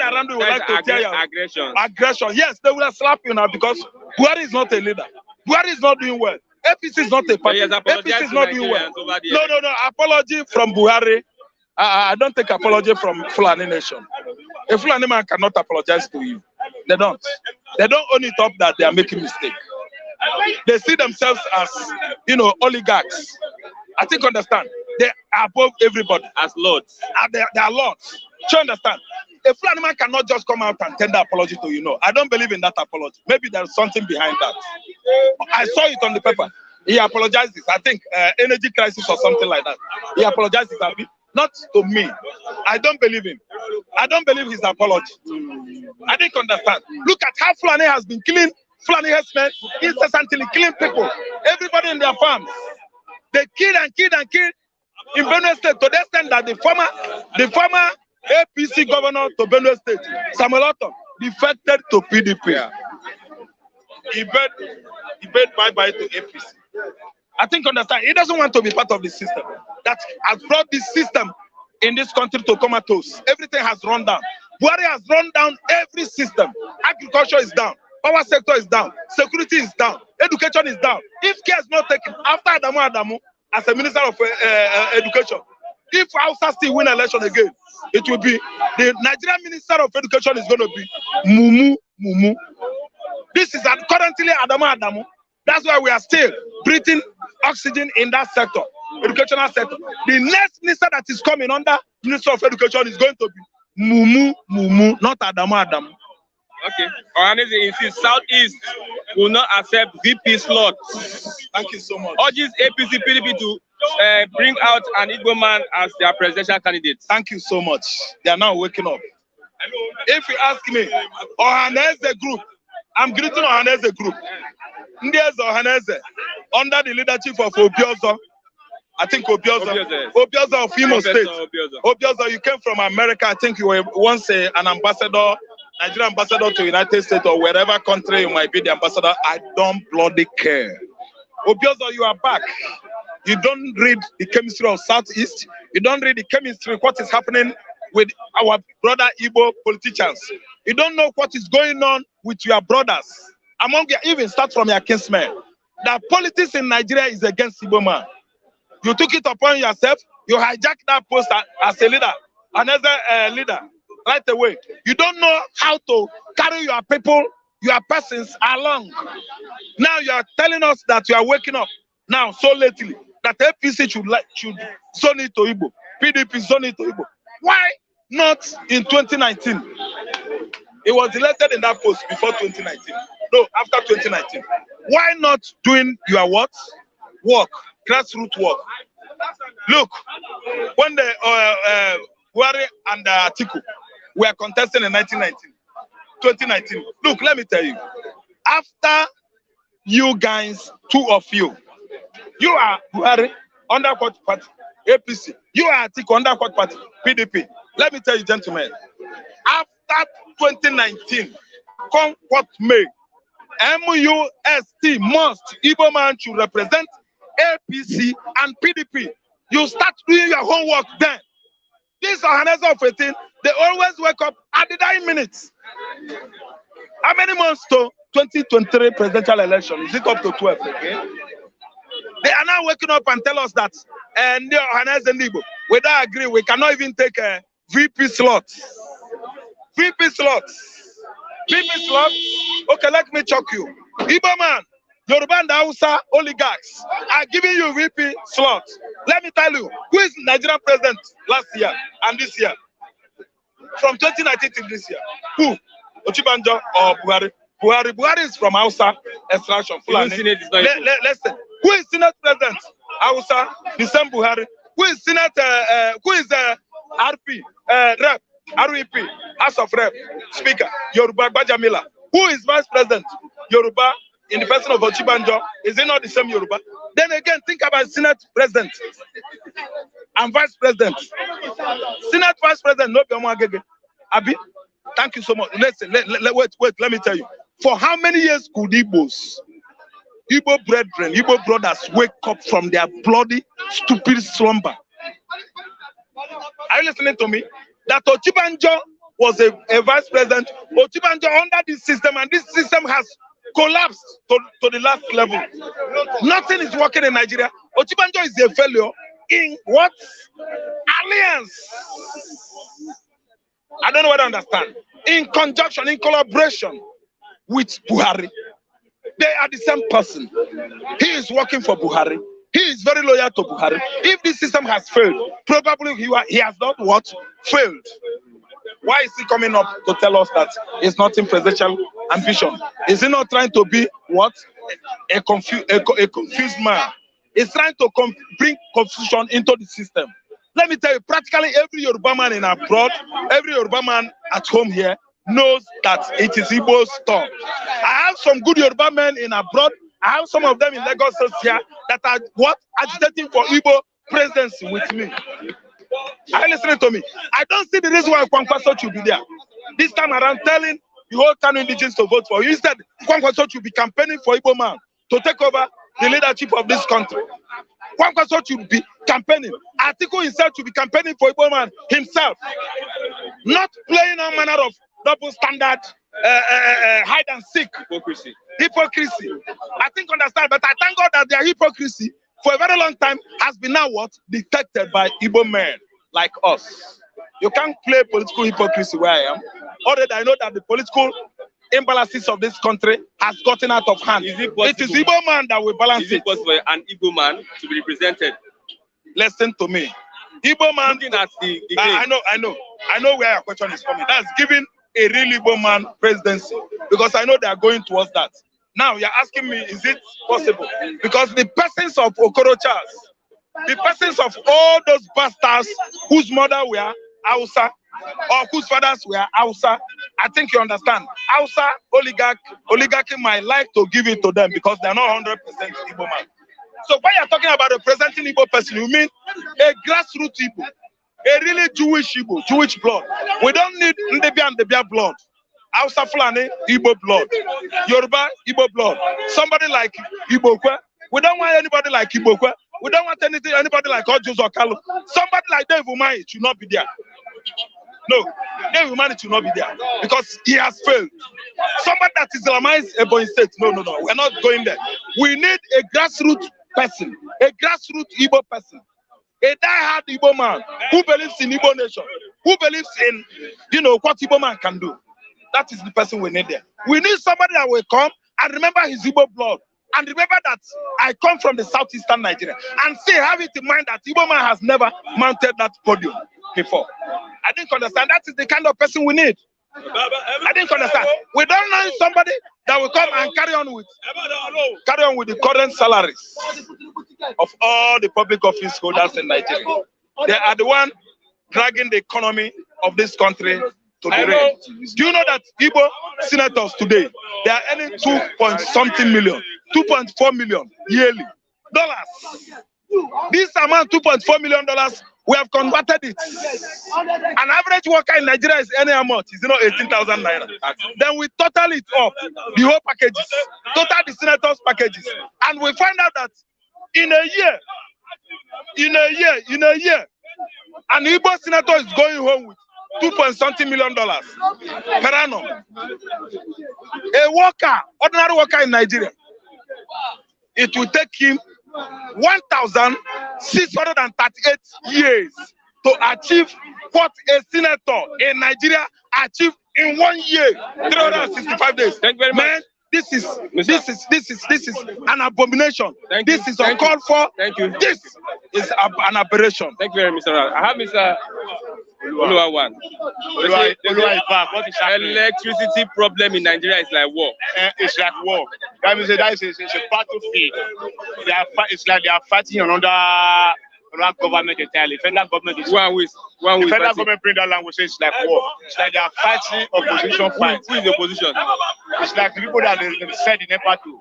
around you will like to tell you. Aggression. Aggression. Yes, they will slap you now because Buhari is not a leader. Buhari is not doing well. APC is not a party. APC is not doing well. No. Apology from Buhari. I don't take apology from Fulani Nation. A Fulani man cannot apologize to you. They don't. They don't own it up that they are making mistake. They see themselves as, oligarchs. I think understand. They are above everybody. As lords. They are lords. Do you understand? A Fulani man cannot just come out and tender apology to you. No, I don't believe in that apology. Maybe there's something behind that. I saw it on the paper. He apologizes. I think energy crisis or something like that. He apologizes. Not to me. I don't believe him. I don't believe his apology. I didn't understand. Look at how Fulani has been killing Fulani herdsmen, incessantly killing people. Everybody in their farms. They kill and kill and kill in Benue State to the extent that the former APC governor to Benue State, Samuel Otto, defected to PDP. Yeah. He bade bye-bye to APC. I think understand, he doesn't want to be part of the system that has brought this system in this country to comatose. Everything has run down. Buhari has run down every system. Agriculture is down. Power sector is down. Security is down. Education is down. If care is not taken after Adamu as a minister of education, if Hausa still win election again, it will be the Nigerian minister of education is going to be Mumu. This is currently Adamu. That's why we are still breathing oxygen in that sector, educational sector. The next minister that is coming under Minister of Education is going to be Mumu, not Adamu. Okay. Ohaneze insists Southeast will not accept VP slots. Thank you so much. Urges APC PDP to bring out an Igbo man as their presidential candidate. Thank you so much. They are now waking up. If you ask me, Ohaneze group, I'm greeting Ohaneze group. Ndieze Ohaneze, under the leadership of Obiozo. I think Obiozo of Imo State. Obiozo, you came from America. I think you were once an ambassador, Nigerian ambassador to United States or wherever country you might be the ambassador. I don't bloody care. Obiozo, you are back. You don't read the chemistry of Southeast. You don't read the chemistry, what is happening with our brother Igbo politicians. You don't know what is going on with your brothers. Among your, even start from your kinsmen. That politics in Nigeria is against Igbo man. You took it upon yourself. You hijacked that post as a leader, another leader, right away. You don't know how to carry your people, your persons along. Now you are telling us that you are waking up now so lately that APC should zone it to Igbo, PDP zone it to Igbo. Why not in 2019? He was elected in that post before 2019. No, after 2019. Why not doing your what? Work, grassroots work. Look, when the Buhari and Atiku were contesting in 2019. Look, let me tell you. After you guys, two of you are Buhari under what party? APC. You are Atiku under what party? PDP. Let me tell you, gentlemen. After 2019, come what may, MUST must, Igbo man should represent APC and PDP. You start doing your homework then. These are Ohaneze of 18. They always wake up at the 9 minutes. How many months to 2023 presidential election? Is it up to 12? Okay? They are now waking up and tell us that and Ohaneze and Igbo, we don't agree. We cannot even take a VP slot. VP slots. Okay, let me choke you. Igbo man, Yoruba and Hausa oligarchs are giving you VP slots. Let me tell you, who is Nigerian president last year and this year? From 2019 to this year. Who? Ochibanjo or Buhari? Buhari is from Hausa extraction. Fulani. Listen. Who is Senate president? Hausa, the same Buhari. Who is Senate? Who is RP? Rep? REP? House of Rep? Speaker? Yoruba Bajamila. Who is Vice President? Yoruba. In the person of Ochibanjo, is it not the same Yoruba? Then again, think about Senate President and Vice President. Senate Vice President, no Biomagege. Abi, thank you so much. Listen, wait, let me tell you. For how many years could Igbo brethren, Igbo brothers wake up from their bloody, stupid slumber? Are you listening to me? That Ochibanjo was a Vice President. Ochibanjo under this system, and this system has collapsed to the last level. Nothing is working in Nigeria. Ochibanjo is a failure in what? Alliance. I don't know what I understand. In conjunction, in collaboration with Buhari. They are the same person. He is working for Buhari. He is very loyal to Buhari. If this system has failed, probably he has not what? Failed. Why is he coming up to tell us that it's not in presidential ambition? Is he not trying to be what? A confused man. He's trying to bring confusion into the system. Let me tell you, practically every Yoruba man in abroad, every Yoruba man at home here knows that it is Igbo's turn. I have some good Yoruba men in abroad. I have some of them in Lagos here that are what? Agitating for Igbo presidency with me. Are you listening to me? I don't see the reason why Kwankwaso should be there. This time around, telling the whole Kano indigenes to vote for you. Instead, Kwankwaso should be campaigning for Igbo man to take over the leadership of this country. Kwankwaso should be campaigning. Atiku himself should be campaigning for Igbo man himself. Not playing all manner of double standard, hide and seek. Hypocrisy. I think understand, but I thank God that their hypocrisy for a very long time has been now what? Detected by Igbo men like us. You can't play political hypocrisy where I am. Already I know that the political imbalances of this country has gotten out of hand. It is Igbo man that will balance it. Is it possible for an Igbo man to be represented? Listen to me. Igbo man, looking at the I know where your question is coming. That's giving a real Igbo man presidency, because I know they are going towards that. Now you're asking me, is it possible? Because the persons of Okorochas, the persons of all those bastards whose mother were Hausa or whose fathers were Hausa, I think you understand. Hausa oligarchy might like to give it to them because they're not 100% Igbo man. So when you're talking about representing Igbo person, you mean a grassroots Igbo, a really Jewish Igbo, Jewish blood. We don't need Ndebia and Ndebia blood. Hausa Fulani, Igbo blood. Yoruba, Igbo blood. Somebody like Igbokwe. We don't want anybody like Igbokwe. We don't want anybody like Ojus or Kalu. Somebody like Dave Umahi should not be there. No, Dave Umahi should not be there because he has failed. Somebody that Islamized Ebonyi State. No, we're not going there. We need a grassroots person, a grassroots Igbo person, a die-hard Igbo man who believes in Igbo nation, who believes in, what Igbo man can do. That is the person we need there. We need somebody that will come and remember his Igbo blood. And remember that I come from the southeastern Nigeria. And have it in mind that Igbo man has never mounted that podium before. I didn't understand. That is the kind of person we need. I didn't understand. We don't need somebody that will come and carry on with the current salaries of all the public office holders in Nigeria. They are the one dragging the economy of this country to the rail. Do you know that Igbo senators today, they are earning 2.something million, 2.4 million yearly dollars? This amount, $2.4 million, we have converted it. An average worker in Nigeria is earning how much? Is 18,000 naira. Then we total it up, the whole packages, total the senators' packages, and we find out that in a year, an Igbo senator is going home with $2.something million per annum. A worker, ordinary worker in Nigeria, it will take him 1,638 years to achieve what a senator in Nigeria achieved in 1 year, 365 days. Thank you very much. Man, this is an abomination. This is uncalled for. Thank you. This is an aberration. Thank you very much, Mr. I have Mr. Oluwawan. Electricity problem in Nigeria is like war. It's like war. That means it's a battlefield. It's like they are fighting another federal government entirely. Federal government is One with the federal government bring that language. It's like war. It's like they are fighting opposition fight. Who is the opposition? It's like the people that they said in NEPA to.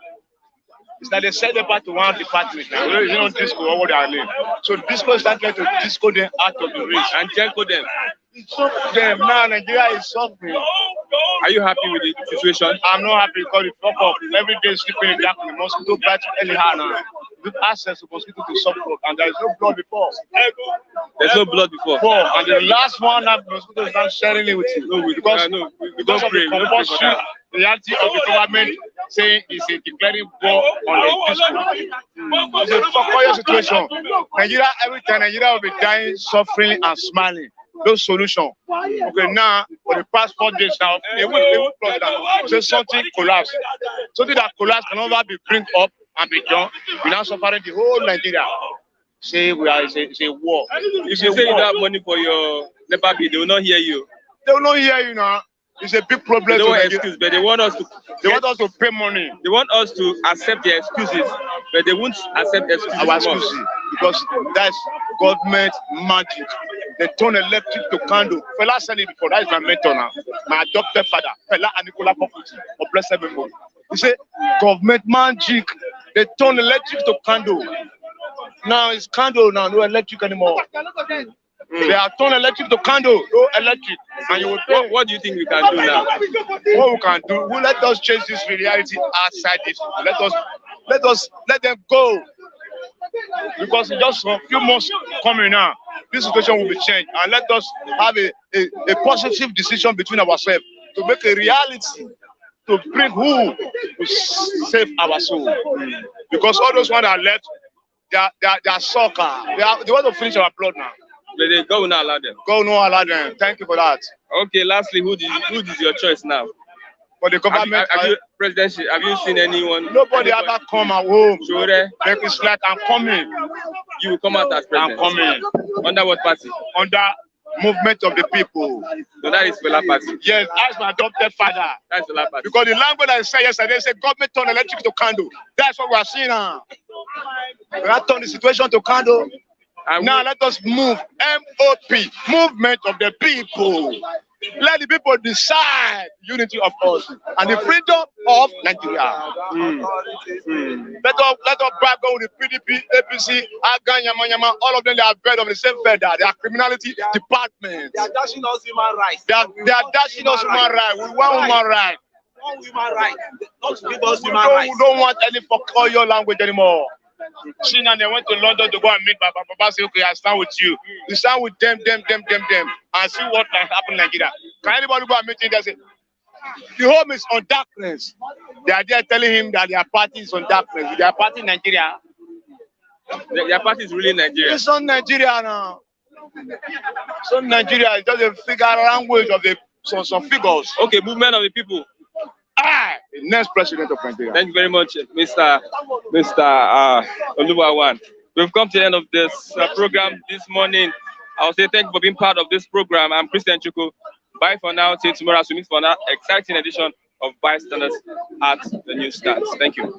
It's like they send them back to one department now. You know, disco or what they are doing. So disco is trying to disco them out of the race. And Jenko them. So them now Nigeria is suffering. Are you happy with the situation? I'm not happy because it fuck up. Every day sleeping in the dark, the mosquito bites anyhow now. With access to mosquito to suck blood, and there is no blood before. There's no blood before. And the last one that mosquito is not sharing it with you. No, because of the compulsory reality of the government saying it's a declaring war on the disco. It's a fuck situation. Nigeria, every time Nigeria will be dying, suffering, and smiling. No solution. Okay, now for the past 4 days now, a week plus now, say something collapsed. Something that collapsed can never be bring up and be done. We now suffering the whole Nigeria. Say we are it's a war. If you say you don't have money for your NEPA bill, they will not hear you. They will not hear you now. It's a big problem. They don't want excuse, but they want us to. They want us to pay money. They want us to accept their excuses, but they won't accept excuses. Our excuses, because that's government magic. They turn electric to candle. Fela said it before. That is my mentor now. My adopted father, Fela Anikola Poputi, of blessed memory. He said, government magic. They turn electric to candle. Now it's candle now, no electric anymore. They are turned electric to candle, no electric. And you will what do you think we can do now? What we can do? Well, let us change this reality outside this. Let them go. Because in just a few months coming now, this situation will be changed. And let us have a positive decision between ourselves to make a reality to bring who to save our soul. Because all those ones that are left, they are soccer. They want to finish our blood now. But God will not allow them. God will not allow them. Thank you for that. Okay, lastly, who is your choice now? For the government, have you seen anyone? Nobody ever come at home. Sure. It's like I'm coming. You will come out as president. I'm coming. Under what party? Under movement of the people. So that is Fela party. Yes, that's my adopted father. That's Fela party. Because the language I said yesterday, they said government turn electric to candle. That's what we are seeing now. We have turned the situation to candle. And now let us move. MOP, movement of the people. Let the people decide unity of us and the freedom of Nigeria. Let us back on with the PDP, APC, Agan, Yama, all of them, they are bed of the same feather. They are criminality departments. They are dashing us human rights. They are dashing us human rights. We want human rights. One human right. Not give us human We rights. don't want any for your language anymore. See now they went to London to go and meet Baba say, okay, I stand with you. You stand with them, and see what can happen in Nigeria. Can anybody go and meet him and say, the home is on darkness? They are there telling him that their party is on darkness. Their party in Nigeria. Their party is really Nigeria. It's on Nigeria now. It's on Nigeria. It's just a figure language of some figures. Okay, movement of the people. The next president of Nigeria. Thank you very much, Mr. Oluwawan. We've come to the end of this program this morning. I'll say thank you for being part of this program. I'm Christian Chuku. Bye for now. Till tomorrow as we meet for another exciting edition of Bystanders at the Newsstands. Thank you.